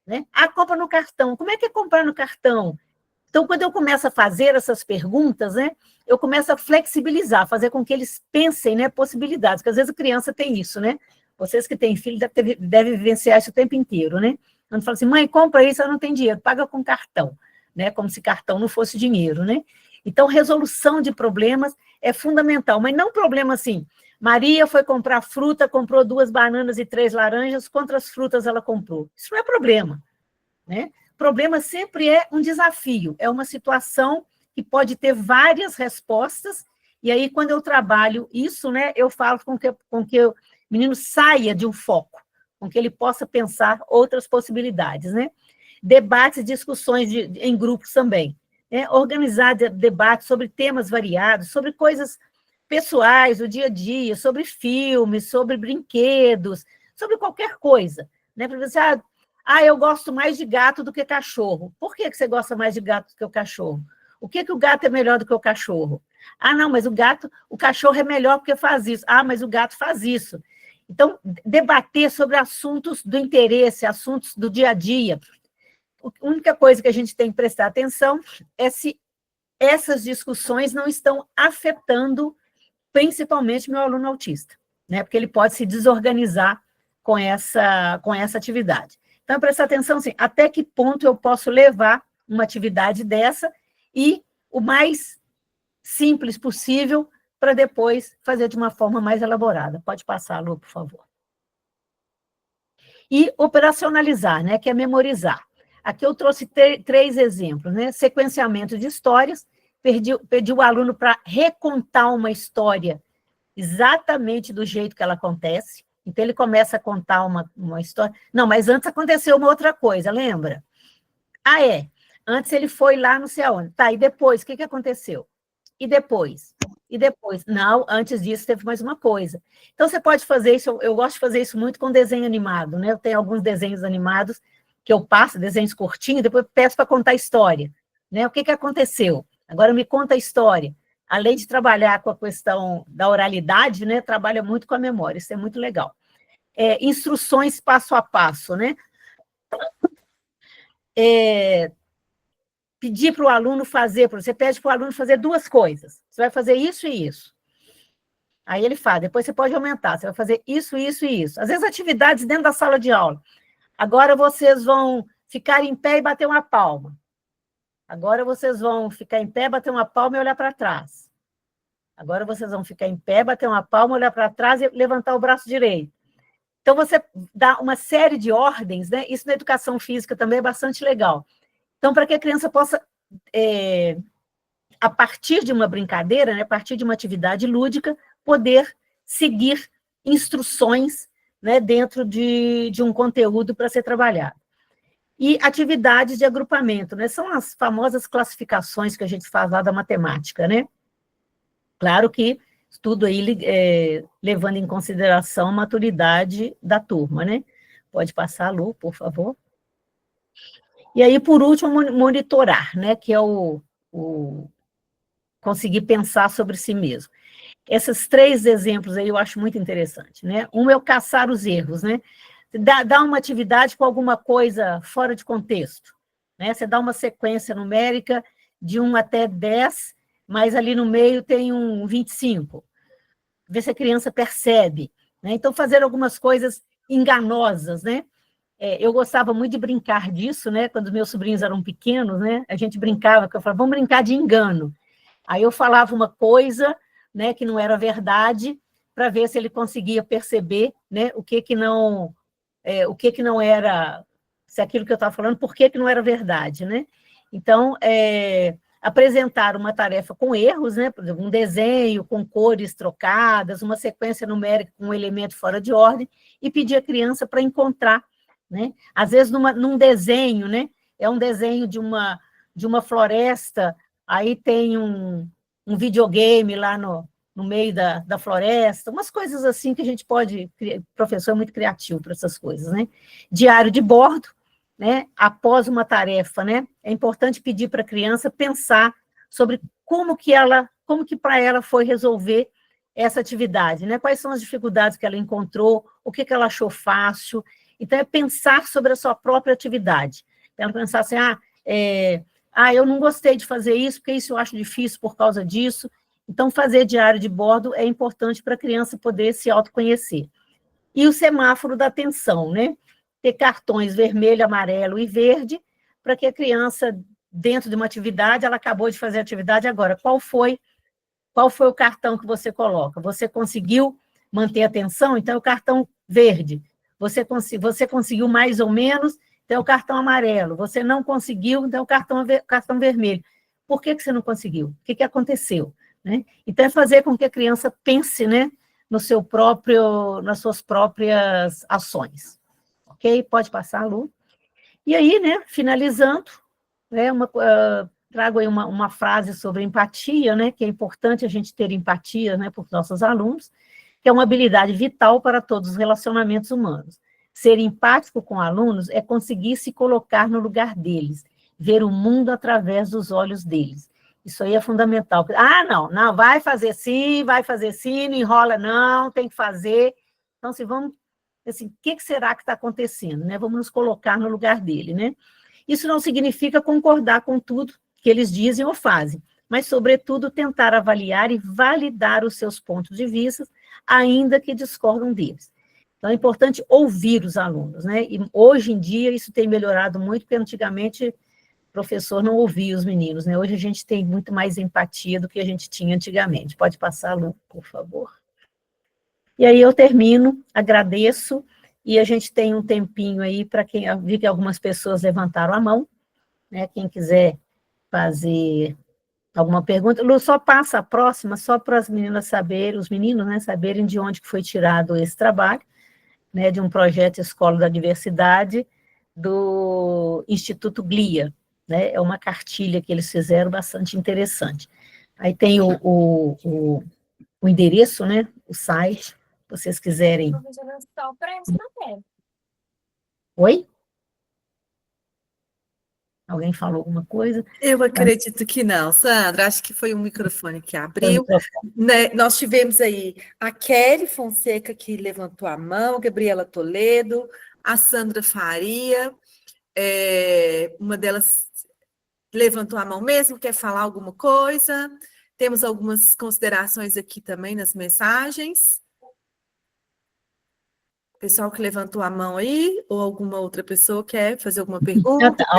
Né? Compra no cartão. Como é que é comprar no cartão? Então, quando eu começo a fazer essas perguntas, né, eu começo a flexibilizar, fazer com que eles pensem, né, possibilidades, porque às vezes a criança tem isso, né? Vocês que têm filho devem vivenciar isso o tempo inteiro, né? Quando fala assim, mãe, compra isso, ela não tem dinheiro, paga com cartão, né? Como se cartão não fosse dinheiro, né? Então, resolução de problemas é fundamental, mas não problema assim, Maria foi comprar fruta, comprou 2 bananas e 3 laranjas, quantas frutas ela comprou? Isso não é problema, né? Problema sempre é um desafio, é uma situação que pode ter várias respostas, e aí, quando eu trabalho isso, né, eu falo com que o menino saia de um foco, com que ele possa pensar outras possibilidades, né? Debates, discussões em grupos também, né? Organizar debates sobre temas variados, sobre coisas pessoais, do dia a dia, sobre filmes, sobre brinquedos, sobre qualquer coisa, né? Para você, eu gosto mais de gato do que cachorro. Por que você gosta mais de gato do que o cachorro? O que o gato é melhor do que o cachorro? Não, mas o cachorro é melhor porque faz isso. Mas o gato faz isso. Então, debater sobre assuntos do interesse, assuntos do dia a dia. A única coisa que a gente tem que prestar atenção é se essas discussões não estão afetando principalmente meu aluno autista, né? Porque ele pode se desorganizar com essa atividade. Então, prestar atenção, assim, até que ponto eu posso levar uma atividade dessa e o mais simples possível para depois fazer de uma forma mais elaborada. Pode passar, Lu, por favor. E operacionalizar, né, que é memorizar. Aqui eu trouxe 3 exemplos, né? Sequenciamento de histórias, pedi o aluno para recontar uma história exatamente do jeito que ela acontece. Então, ele começa a contar uma história. Não, mas antes aconteceu uma outra coisa, lembra? Antes ele foi lá não sei aonde. Tá, e depois, o que aconteceu? E depois? E depois? Não, antes disso teve mais uma coisa. Então, você pode fazer isso, eu gosto de fazer isso muito com desenho animado, né? Eu tenho alguns desenhos animados que eu passo, desenhos curtinhos, depois peço para contar a história, né? O que aconteceu? Agora me conta a história. Além de trabalhar com a questão da oralidade, né? Trabalha muito com a memória, isso é muito legal. Instruções passo a passo, né? Pedir para o aluno fazer, você pede para o aluno fazer 2 coisas. Você vai fazer isso e isso. Aí ele faz, depois você pode aumentar, você vai fazer isso, isso e isso. Às vezes, atividades dentro da sala de aula. Agora vocês vão ficar em pé e bater uma palma. Agora vocês vão ficar em pé, bater uma palma e olhar para trás. Agora vocês vão ficar em pé, bater uma palma, olhar para trás e levantar o braço direito. Então, você dá uma série de ordens, né? Isso na educação física também é bastante legal. Então, para que a criança possa, a partir de uma brincadeira, né, a partir de uma atividade lúdica, poder seguir instruções, né, dentro de um conteúdo para ser trabalhado. E atividades de agrupamento, né? São as famosas classificações que a gente faz lá da matemática, né? Claro que tudo aí levando em consideração a maturidade da turma, né? Pode passar, Lu, por favor. E aí, por último, monitorar, né? Que é o conseguir pensar sobre si mesmo. Esses 3 exemplos aí eu acho muito interessante, né? Um é o caçar os erros, né? dá uma atividade com alguma coisa fora de contexto, né? Você dá uma sequência numérica de 1 até 10, mas ali no meio tem um 25. Ver se a criança percebe, né? Então, fazer algumas coisas enganosas, né? Eu gostava muito de brincar disso, né? Quando meus sobrinhos eram pequenos, né? A gente brincava, que eu falava, vamos brincar de engano. Aí eu falava uma coisa, né, que não era verdade, para ver se ele conseguia perceber, né, o que não era, se aquilo que eu estava falando, por que não era verdade, né? Então, apresentar uma tarefa com erros, né? Por exemplo, um desenho com cores trocadas, uma sequência numérica com um elemento fora de ordem, e pedir à criança para encontrar, né? Às vezes, num desenho, né? É um desenho de uma floresta, aí tem um videogame lá no meio da floresta, umas coisas assim que a gente pode... O professor é muito criativo para essas coisas, né? Diário de bordo, né? Após uma tarefa, né? É importante pedir para a criança pensar sobre como que para ela foi resolver essa atividade, né? Quais são as dificuldades que ela encontrou, o que ela achou fácil. Então, é pensar sobre a sua própria atividade. Ela pensar assim, eu não gostei de fazer isso, porque isso eu acho difícil por causa disso. Então, fazer diário de bordo é importante para a criança poder se autoconhecer. E o semáforo da atenção, né? Ter cartões vermelho, amarelo e verde, para que a criança, dentro de uma atividade, ela acabou de fazer a atividade agora, qual foi o cartão que você coloca? Você conseguiu manter a atenção? Então, é o cartão verde. Você conseguiu mais ou menos? Então, é o cartão amarelo. Você não conseguiu? Então, é o cartão vermelho. Por que você não conseguiu? O que aconteceu? Né? Então, é fazer com que a criança pense, né, nas suas próprias ações. Ok? Pode passar, Lu. E aí, né, finalizando, né, trago aí uma frase sobre empatia, né, que é importante a gente ter empatia, né, por nossos alunos, que é uma habilidade vital para todos os relacionamentos humanos. Ser empático com alunos é conseguir se colocar no lugar deles, ver o mundo através dos olhos deles. Isso aí é fundamental. Não, vai fazer sim, não enrola não, tem que fazer. Então, o que será que está acontecendo? Né? Vamos nos colocar no lugar dele, né? Isso não significa concordar com tudo que eles dizem ou fazem, mas, sobretudo, tentar avaliar e validar os seus pontos de vista, ainda que discordam deles. Então, é importante ouvir os alunos, né? E hoje em dia isso tem melhorado muito, porque antigamente o professor não ouvia os meninos, né? Hoje a gente tem muito mais empatia do que a gente tinha antigamente. Pode passar, Lu, por favor. E aí eu termino, agradeço, e a gente tem um tempinho aí para quem... Eu vi que algumas pessoas levantaram a mão, né? Quem quiser fazer alguma pergunta. Lu, só passa a próxima, só para as meninas saberem, os meninos, né, saberem de onde que foi tirado esse trabalho, né, de um projeto Escola da Diversidade, do Instituto Glia, né? É uma cartilha que eles fizeram bastante interessante. Aí tem o endereço, né, o site, se vocês quiserem. Oi? Alguém falou alguma coisa? Eu acredito que não, Sandra. Acho que foi o microfone que abriu. Né, nós tivemos aí a Kelly Fonseca, que levantou a mão, Gabriela Toledo, a Sandra Faria, uma delas levantou a mão mesmo, quer falar alguma coisa. Temos algumas considerações aqui também nas mensagens. Pessoal que levantou a mão aí, ou alguma outra pessoa quer fazer alguma pergunta? A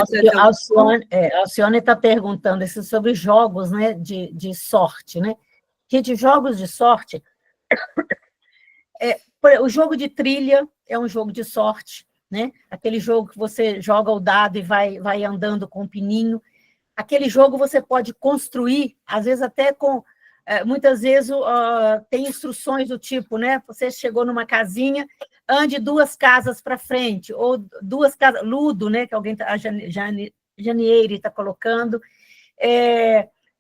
Alcione está perguntando sobre jogos, né, de sorte, né? Gente, jogos de sorte... o jogo de trilha é um jogo de sorte, né? Aquele jogo que você joga o dado e vai andando com o pininho. Aquele jogo você pode construir, às vezes até com... muitas vezes tem instruções do tipo, né? Você chegou numa casinha, ande 2 casas para frente, ou 2 casas... Ludo, né? Que alguém... A Janieire está colocando.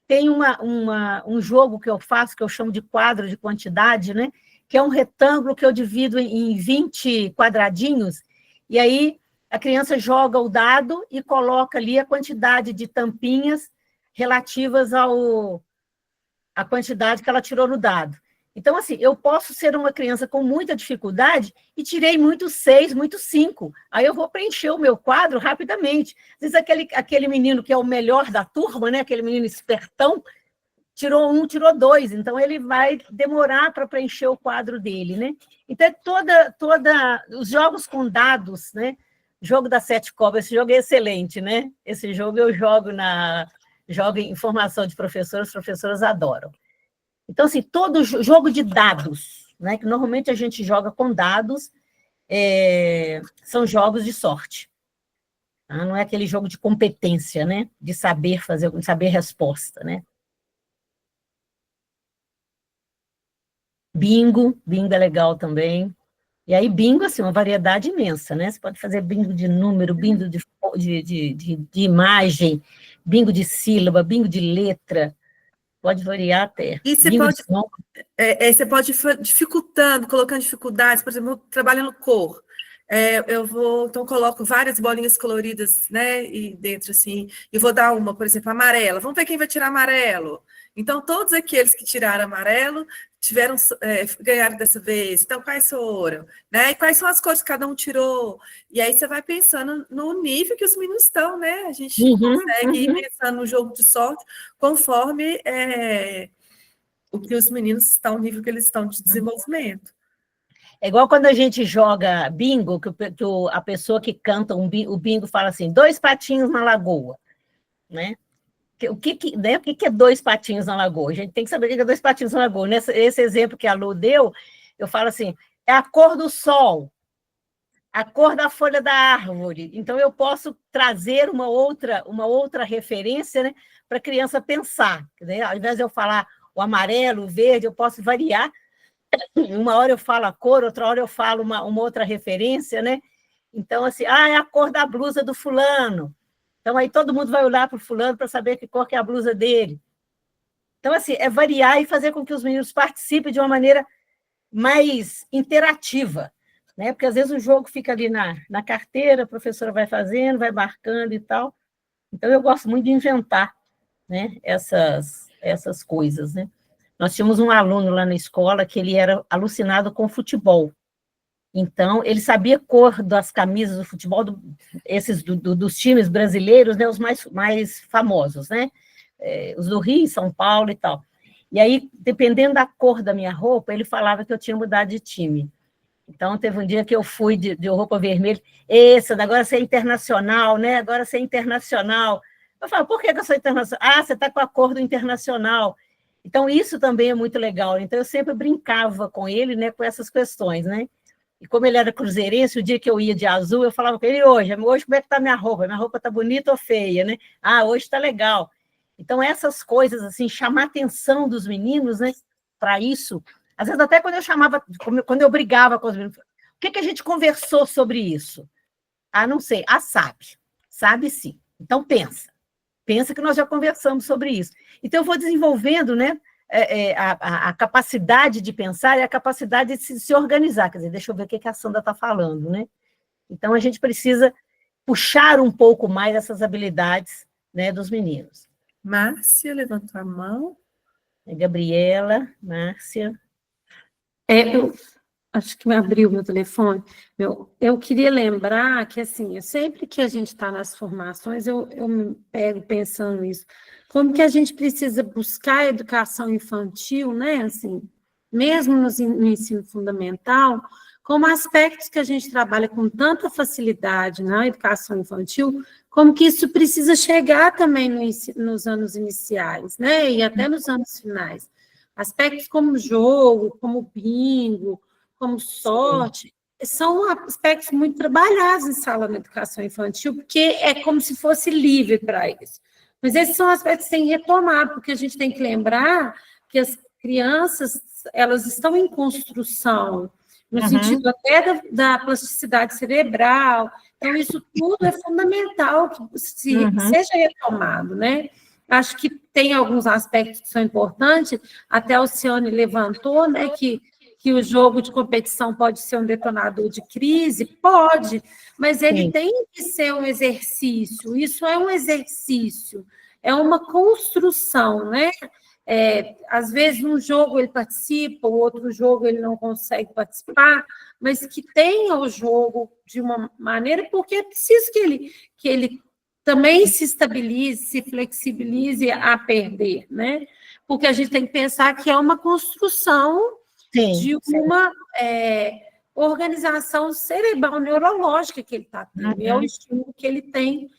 Tem um jogo que eu faço, que eu chamo de quadro de quantidade, né? Que é um retângulo que eu divido em 20 quadradinhos, e aí a criança joga o dado e coloca ali a quantidade de tampinhas relativas à quantidade que ela tirou no dado. Então, assim, eu posso ser uma criança com muita dificuldade e tirei muito 6, muito 5. Aí eu vou preencher o meu quadro rapidamente. Às vezes aquele menino que é o melhor da turma, né? Aquele menino espertão, tirou 1, tirou 2. Então, ele vai demorar para preencher o quadro dele, né? Então, os jogos com dados, né? Jogo das 7 cobras, esse jogo é excelente, né? Esse jogo eu jogo em formação de professores, as professoras adoram. Então, assim, todo jogo de dados, né, que normalmente a gente joga com dados, são jogos de sorte. Tá? Não é aquele jogo de competência, né, de saber fazer, de saber resposta, né? Bingo é legal também. E aí, bingo, assim, uma variedade imensa, né? Você pode fazer bingo de número, bingo de imagem, bingo de sílaba, bingo de letra, pode variar até. E você pode ir dificultando, colocando dificuldades, por exemplo, trabalhando cor. Então, coloco várias bolinhas coloridas, né, e dentro, assim, e vou dar uma, por exemplo, amarela. Vamos ver quem vai tirar amarelo. Então, todos aqueles que tiraram amarelo ganharam dessa vez. Então, quais foram? Né? E quais são as cores que cada um tirou? E aí você vai pensando no nível que os meninos estão, né? A gente consegue ir pensando no jogo de sorte conforme o que os meninos estão, o nível que eles estão de desenvolvimento. É igual quando a gente joga bingo, que a pessoa que canta o bingo fala assim, 2 patinhos na lagoa, né? O que é 2 patinhos na lagoa? A gente tem que saber o que é 2 patinhos na lagoa. Esse exemplo que a Lu deu, eu falo assim, é a cor do sol, a cor da folha da árvore. Então, eu posso trazer uma outra referência, né, para a criança pensar. Né? Ao invés de eu falar o amarelo, o verde, eu posso variar. Uma hora eu falo a cor, outra hora eu falo uma outra referência, né? Então, assim, é a cor da blusa do fulano. Então, aí todo mundo vai olhar para o fulano para saber que cor que é a blusa dele. Então, assim, é variar e fazer com que os meninos participem de uma maneira mais interativa, né? Porque, às vezes, o jogo fica ali na carteira, a professora vai fazendo, vai marcando e tal. Então, eu gosto muito de inventar, né, essas coisas, né? Nós tínhamos um aluno lá na escola que ele era alucinado com futebol. Então, ele sabia a cor das camisas do futebol, dos times brasileiros, né, os mais famosos, né? Os do Rio, São Paulo e tal. E aí, dependendo da cor da minha roupa, ele falava que eu tinha mudado de time. Então, teve um dia que eu fui de roupa vermelha, agora você é internacional, né? Agora você é internacional. Eu falo, por que eu sou internacional? Você está com a cor do internacional. Então, isso também é muito legal. Então, eu sempre brincava com ele, né, com essas questões, né? E como ele era cruzeirense, o dia que eu ia de azul, eu falava com ele, hoje como é que está minha roupa? Minha roupa está bonita ou feia, né? Hoje está legal. Então, essas coisas, assim, chamar a atenção dos meninos, né, para isso. Às vezes, até quando eu brigava com os meninos, o que a gente conversou sobre isso? Não sei. Sabe. Sabe sim. Então, pensa que nós já conversamos sobre isso. Então, eu vou desenvolvendo, né, a capacidade de pensar e a capacidade de se organizar. Quer dizer, deixa eu ver o que a Sandra está falando, né? Então, a gente precisa puxar um pouco mais essas habilidades, né, dos meninos. Márcia, levantou a mão. Gabriela, Márcia. Eu acho que me abriu o meu telefone. Eu queria lembrar que, assim, sempre que a gente está nas formações, eu me pego pensando nisso. Como que a gente precisa buscar a educação infantil, né? Assim, mesmo no ensino fundamental, como aspectos que a gente trabalha com tanta facilidade na educação infantil, como que isso precisa chegar também nos anos iniciais, né? E até nos anos finais. Aspectos como jogo, como bingo, como sorte, são aspectos muito trabalhados em sala de educação infantil, porque é como se fosse livre para eles. Mas esses são aspectos que têm que retomar, porque a gente tem que lembrar que as crianças, elas estão em construção, no sentido até da plasticidade cerebral. Então, isso tudo é fundamental que seja retomado, né? Acho que tem alguns aspectos que são importantes, até a Alcione levantou, né, que o jogo de competição pode ser um detonador de crise, pode, mas ele tem que ser um exercício, isso é um exercício, é uma construção, né? às vezes, num jogo ele participa, o outro jogo ele não consegue participar, mas que tenha o jogo de uma maneira, porque é preciso que ele também se estabilize, se flexibilize a perder, né? Porque a gente tem que pensar que é uma construção de uma organização cerebral neurológica que ele está tendo, é o estímulo que ele tem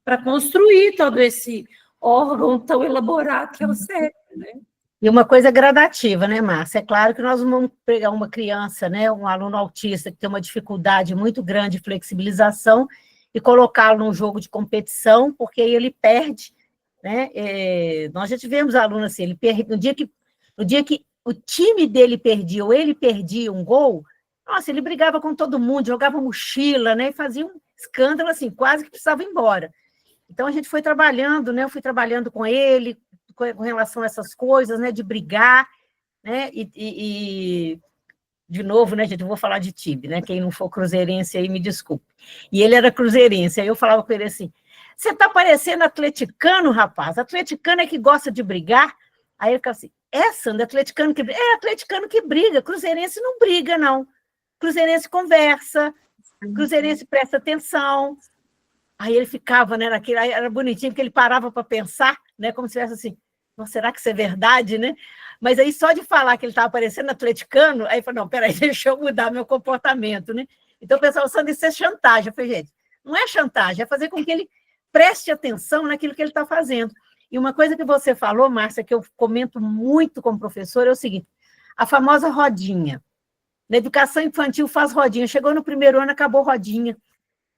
para construir todo esse órgão tão elaborado que é o cérebro, né? E uma coisa gradativa, né, Márcia? É claro que nós não vamos pegar uma criança, né, um aluno autista que tem uma dificuldade muito grande de flexibilização e colocá-lo num jogo de competição, porque aí ele perde, né? Nós já tivemos aluno assim, ele perde, no dia que o time dele perdia ou ele perdia um gol, nossa, ele brigava com todo mundo, jogava mochila, né, e fazia um escândalo assim, quase que precisava ir embora. Então, a gente foi trabalhando, né? Eu fui trabalhando com ele, com relação a essas coisas, né? De brigar, né? De novo, né, gente? Eu vou falar de time, né? Quem não for cruzeirense aí, me desculpe. E ele era cruzeirense, aí eu falava com ele assim: você tá parecendo atleticano, rapaz. Atleticano é que gosta de brigar. Aí ele ficava assim: Sandra, atleticano que briga? Atleticano que briga. Cruzeirense não briga, não. Cruzeirense conversa, cruzeirense presta atenção. Aí ele ficava, né, naquele, aí era bonitinho, porque ele parava para pensar, né, como se fosse assim, será que isso é verdade, né? Mas aí só de falar que ele estava parecendo atleticano, aí falou, não, peraí, deixa eu mudar meu comportamento, né? Então o pessoal, Sandra, isso é chantagem. Eu falei, gente, não é chantagem, é fazer com que ele preste atenção naquilo que ele está fazendo. E uma coisa que você falou, Márcia, que eu comento muito como professora, é o seguinte, a famosa rodinha. Na educação infantil faz rodinha, chegou no primeiro ano, acabou rodinha.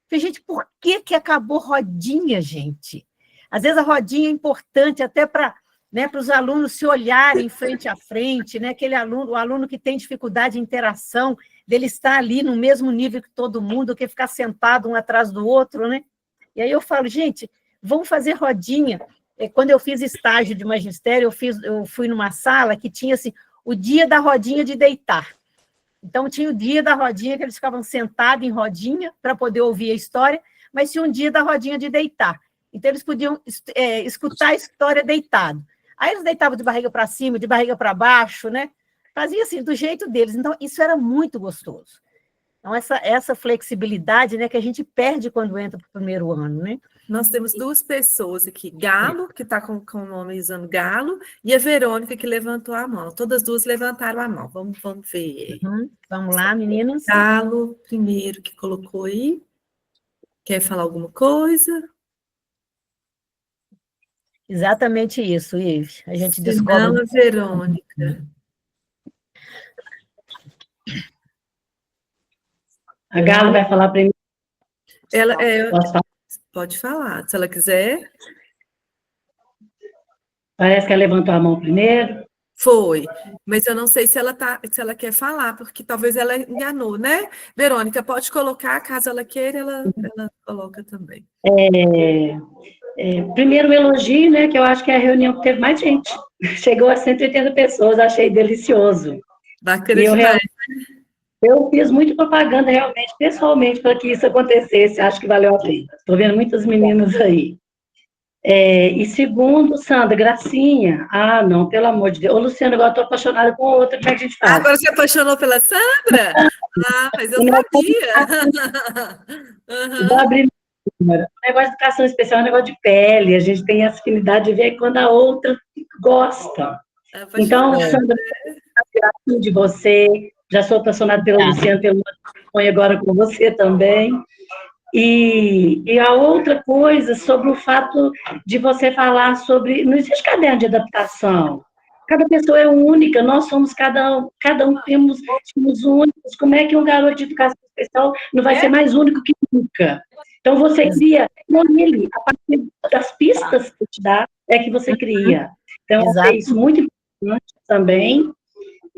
Falei, gente, por que acabou rodinha, gente? Às vezes a rodinha é importante até para, né, os alunos se olharem frente a frente, né? O aluno que tem dificuldade de interação, dele estar ali no mesmo nível que todo mundo, que ficar sentado um atrás do outro, né? E aí eu falo, gente, vamos fazer rodinha. Quando eu fiz estágio de magistério, eu fui numa sala que tinha assim, o dia da rodinha de deitar. Então, tinha o dia da rodinha, que eles ficavam sentados em rodinha para poder ouvir a história, mas tinha um dia da rodinha de deitar. Então, eles podiam escutar a história deitado. Aí, eles deitavam de barriga para cima, de barriga para baixo, né? Fazia assim, do jeito deles. Então, isso era muito gostoso. Então, essa flexibilidade, né, que a gente perde quando entra para o primeiro ano, né? Nós temos duas pessoas aqui, Galo, que está com o nome usando Galo, e a Verônica, que levantou a mão. Todas duas levantaram a mão. Vamos ver. Vamos lá, meninas. Galo, primeiro que colocou aí. Quer falar alguma coisa? Exatamente isso, Ives. A gente descobre... Não, a Verônica. A Galo vai falar primeiro. Posso falar? Pode falar, se ela quiser. Parece que ela levantou a mão primeiro. Foi, mas eu não sei se ela quer falar, porque talvez ela enganou, né? Verônica, pode colocar, caso ela queira, ela coloca também. Primeiro, um elogio, né, que eu acho que é a reunião que teve mais gente. Chegou a 180 pessoas, achei delicioso. Bacana demais. Eu fiz muita propaganda, realmente, pessoalmente, para que isso acontecesse. Acho que valeu a pena. Estou vendo muitas meninas aí. E segundo, Sandra, Gracinha. Ah, não, pelo amor de Deus. Ô, Luciana, agora estou apaixonada com outra, como é que a gente faz? Agora você apaixonou pela Sandra? Ah, mas eu sabia. Vou abrir o negócio de educação especial é um negócio de pele. A gente tem essa afinidade de ver quando a outra gosta. Então, Sandra, gracinha de você. Já sou apaixonada pela Luciana, pelo sonho agora com você também. E a outra coisa sobre o fato de você falar sobre... Não existe caderno de adaptação. Cada pessoa é única, nós somos cada um somos únicos. Como é que um garoto de educação especial não vai ser mais único que nunca? Então, você cria com ele, a partir das pistas que te dá, é que você cria. Então, eu achei isso muito importante também.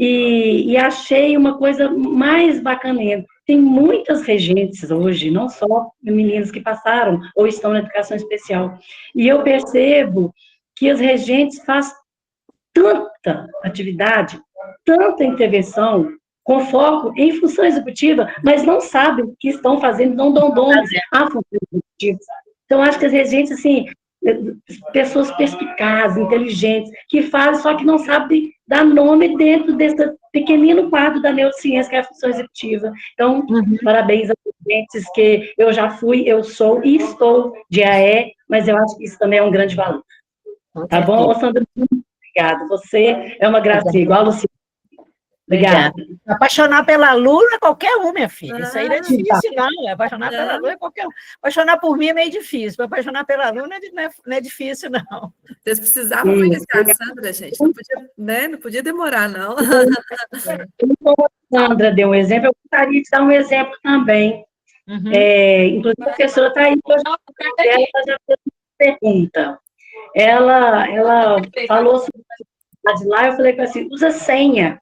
E achei uma coisa mais bacana. Tem muitas regentes hoje, não só meninas que passaram ou estão na educação especial. E eu percebo que as regentes fazem tanta atividade, tanta intervenção, com foco em função executiva, mas não sabem que estão fazendo, não dão nome à função executiva. Então, acho que as regentes, assim, pessoas perspicazes, inteligentes, que fazem, só que não sabem dar nome dentro desse pequenino quadro da neurociência, que é a função executiva. Então, parabéns a clientes que eu já fui, eu sou e estou de AE, mas eu acho que isso também é um grande valor. Tá bom, Sandra? Muito obrigada. Você é uma gracinha, igual a Luciana. Obrigada. Apaixonar pela Lula é qualquer um, minha filha. Isso aí não é difícil, não. Apaixonar pela Lula é qualquer um. Apaixonar por mim é meio difícil, mas apaixonar pela Lula não é difícil, não. Vocês precisavam conhecer a Sandra, gente. Não podia, né? Não podia demorar, não. A Sandra deu um exemplo, eu gostaria de dar um exemplo também. Inclusive, a professora está aí, ela já fez uma pergunta. Ela falou sobre a lá, eu falei assim, usa senha.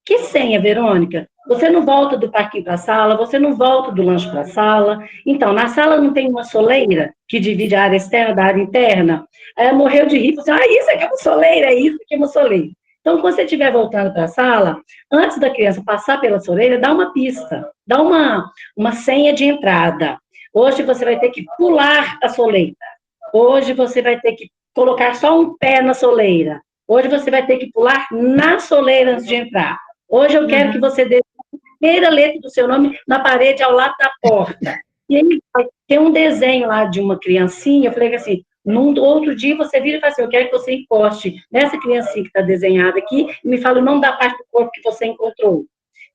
Que senha, Verônica? Você não volta do parquinho para a sala, você não volta do lanche para a sala. Então, na sala não tem uma soleira que divide a área externa da área interna? Aí ela morreu de rir, falou assim, isso aqui é uma soleira, isso aqui é uma soleira. Então, quando você estiver voltando para a sala, antes da criança passar pela soleira, dá uma pista, dá uma senha de entrada. Hoje você vai ter que pular a soleira. Hoje você vai ter que colocar só um pé na soleira. Hoje você vai ter que pular na soleira antes de entrar. Hoje eu quero que você dê a primeira letra do seu nome na parede ao lado da porta. E aí tem um desenho lá de uma criancinha, eu falei assim, num outro dia você vira e fala assim, eu quero que você encoste nessa criancinha que está desenhada aqui e me fala o nome da parte do corpo que você encontrou.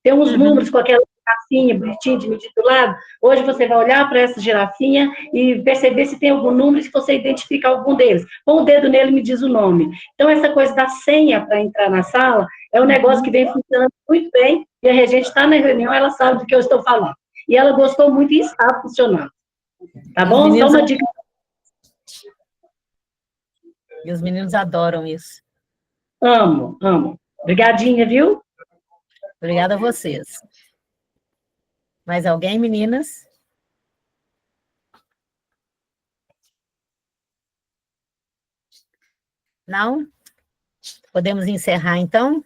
Tem uns números com aquela girafinha bonitinha de medir do lado. Hoje você vai olhar para essa girafinha e perceber se tem algum número, se você identifica algum deles. Põe o dedo nele e me diz o nome. Então, essa coisa da senha para entrar na sala é um negócio que vem funcionando muito bem, e a regente está na reunião, ela sabe do que eu estou falando. E ela gostou muito e está funcionando. Tá bom? Só uma dica. E os meninos adoram isso. Amo. Obrigadinha, viu? Obrigada a vocês. Mais alguém, meninas? Não? Podemos encerrar, então?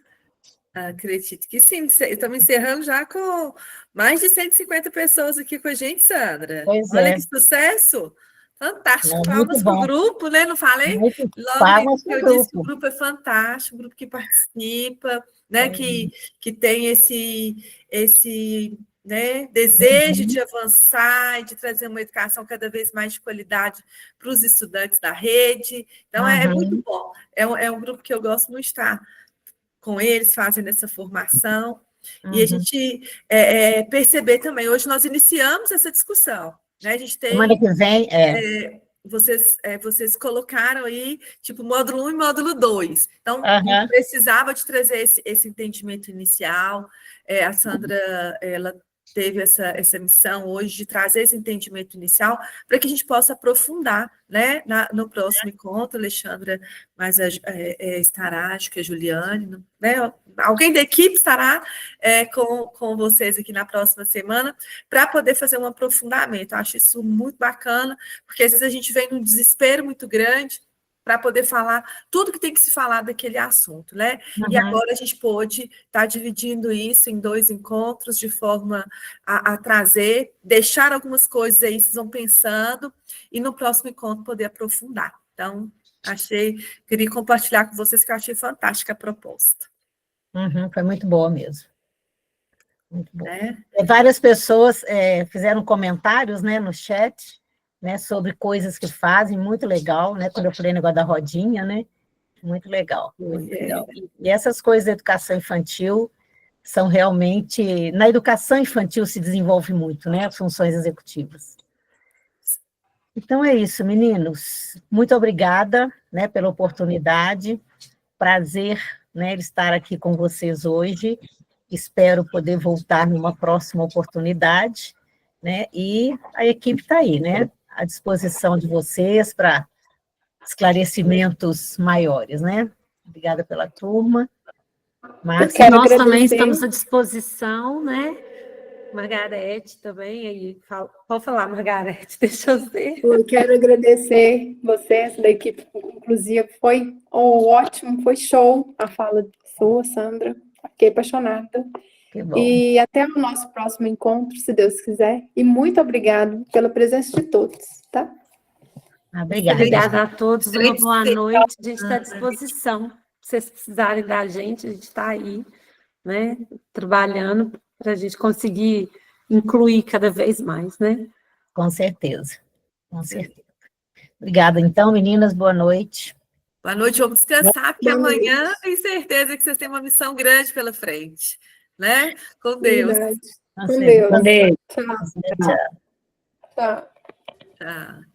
Acredito que sim. Estamos encerrando já com mais de 150 pessoas aqui com a gente, Sandra. Olha que sucesso! Fantástico. Palmas para o grupo, né? Não falei? Logo que eu disse que o grupo é fantástico, o grupo que participa, né? Que tem esse né, desejo de avançar e de trazer uma educação cada vez mais de qualidade para os estudantes da rede. Então, é muito bom. É um grupo que eu gosto muito de estar com eles, fazendo essa formação. E a gente perceber também, hoje nós iniciamos essa discussão, né? A gente tem... Semana que vem, vocês colocaram aí, tipo, módulo 1 e módulo 2. Então, precisava de trazer esse entendimento inicial. A Sandra, ela teve essa missão hoje de trazer esse entendimento inicial para que a gente possa aprofundar, né, no próximo encontro. Alexandra estará, acho que a Juliane, né, alguém da equipe estará com vocês aqui na próxima semana para poder fazer um aprofundamento. Eu acho isso muito bacana, porque às vezes a gente vem num desespero muito grande para poder falar tudo que tem que se falar daquele assunto, né? E agora a gente pôde estar dividindo isso em 2 encontros, de forma a trazer, deixar algumas coisas aí, vocês vão pensando, e no próximo encontro poder aprofundar. Então, queria compartilhar com vocês que eu achei fantástica a proposta. Foi muito boa mesmo. Muito boa. Várias pessoas fizeram comentários, né, no chat, né, sobre coisas que fazem, muito legal, né, quando eu falei o negócio da rodinha, né, muito legal, muito legal. E essas coisas da educação infantil são realmente, na educação infantil se desenvolve muito, né, as funções executivas. Então é isso, meninos, muito obrigada, né, pela oportunidade, prazer, né, estar aqui com vocês hoje, espero poder voltar numa próxima oportunidade, né, e a equipe está aí, né, à disposição de vocês para esclarecimentos maiores, né? Obrigada pela turma. Nós também estamos à disposição, né? Margarete também, aí pode falar, Margarete, deixa eu ver. Eu quero agradecer vocês da equipe inclusive, foi ótimo, foi show a fala sua, Sandra, fiquei apaixonada. E até o nosso próximo encontro, se Deus quiser. E muito obrigado pela presença de todos, tá? Obrigada. Obrigada a todos, uma boa noite. A gente está à disposição. Se vocês precisarem da gente, a gente está aí, né, trabalhando para a gente conseguir incluir cada vez mais, né? Com certeza, com certeza. Obrigada, então, meninas, boa noite. Boa noite, vamos descansar, porque amanhã tenho certeza que vocês têm uma missão grande pela frente, né? Com Deus. Com Deus. Com Deus. Tchau. Tchau. Tchau. Tchau.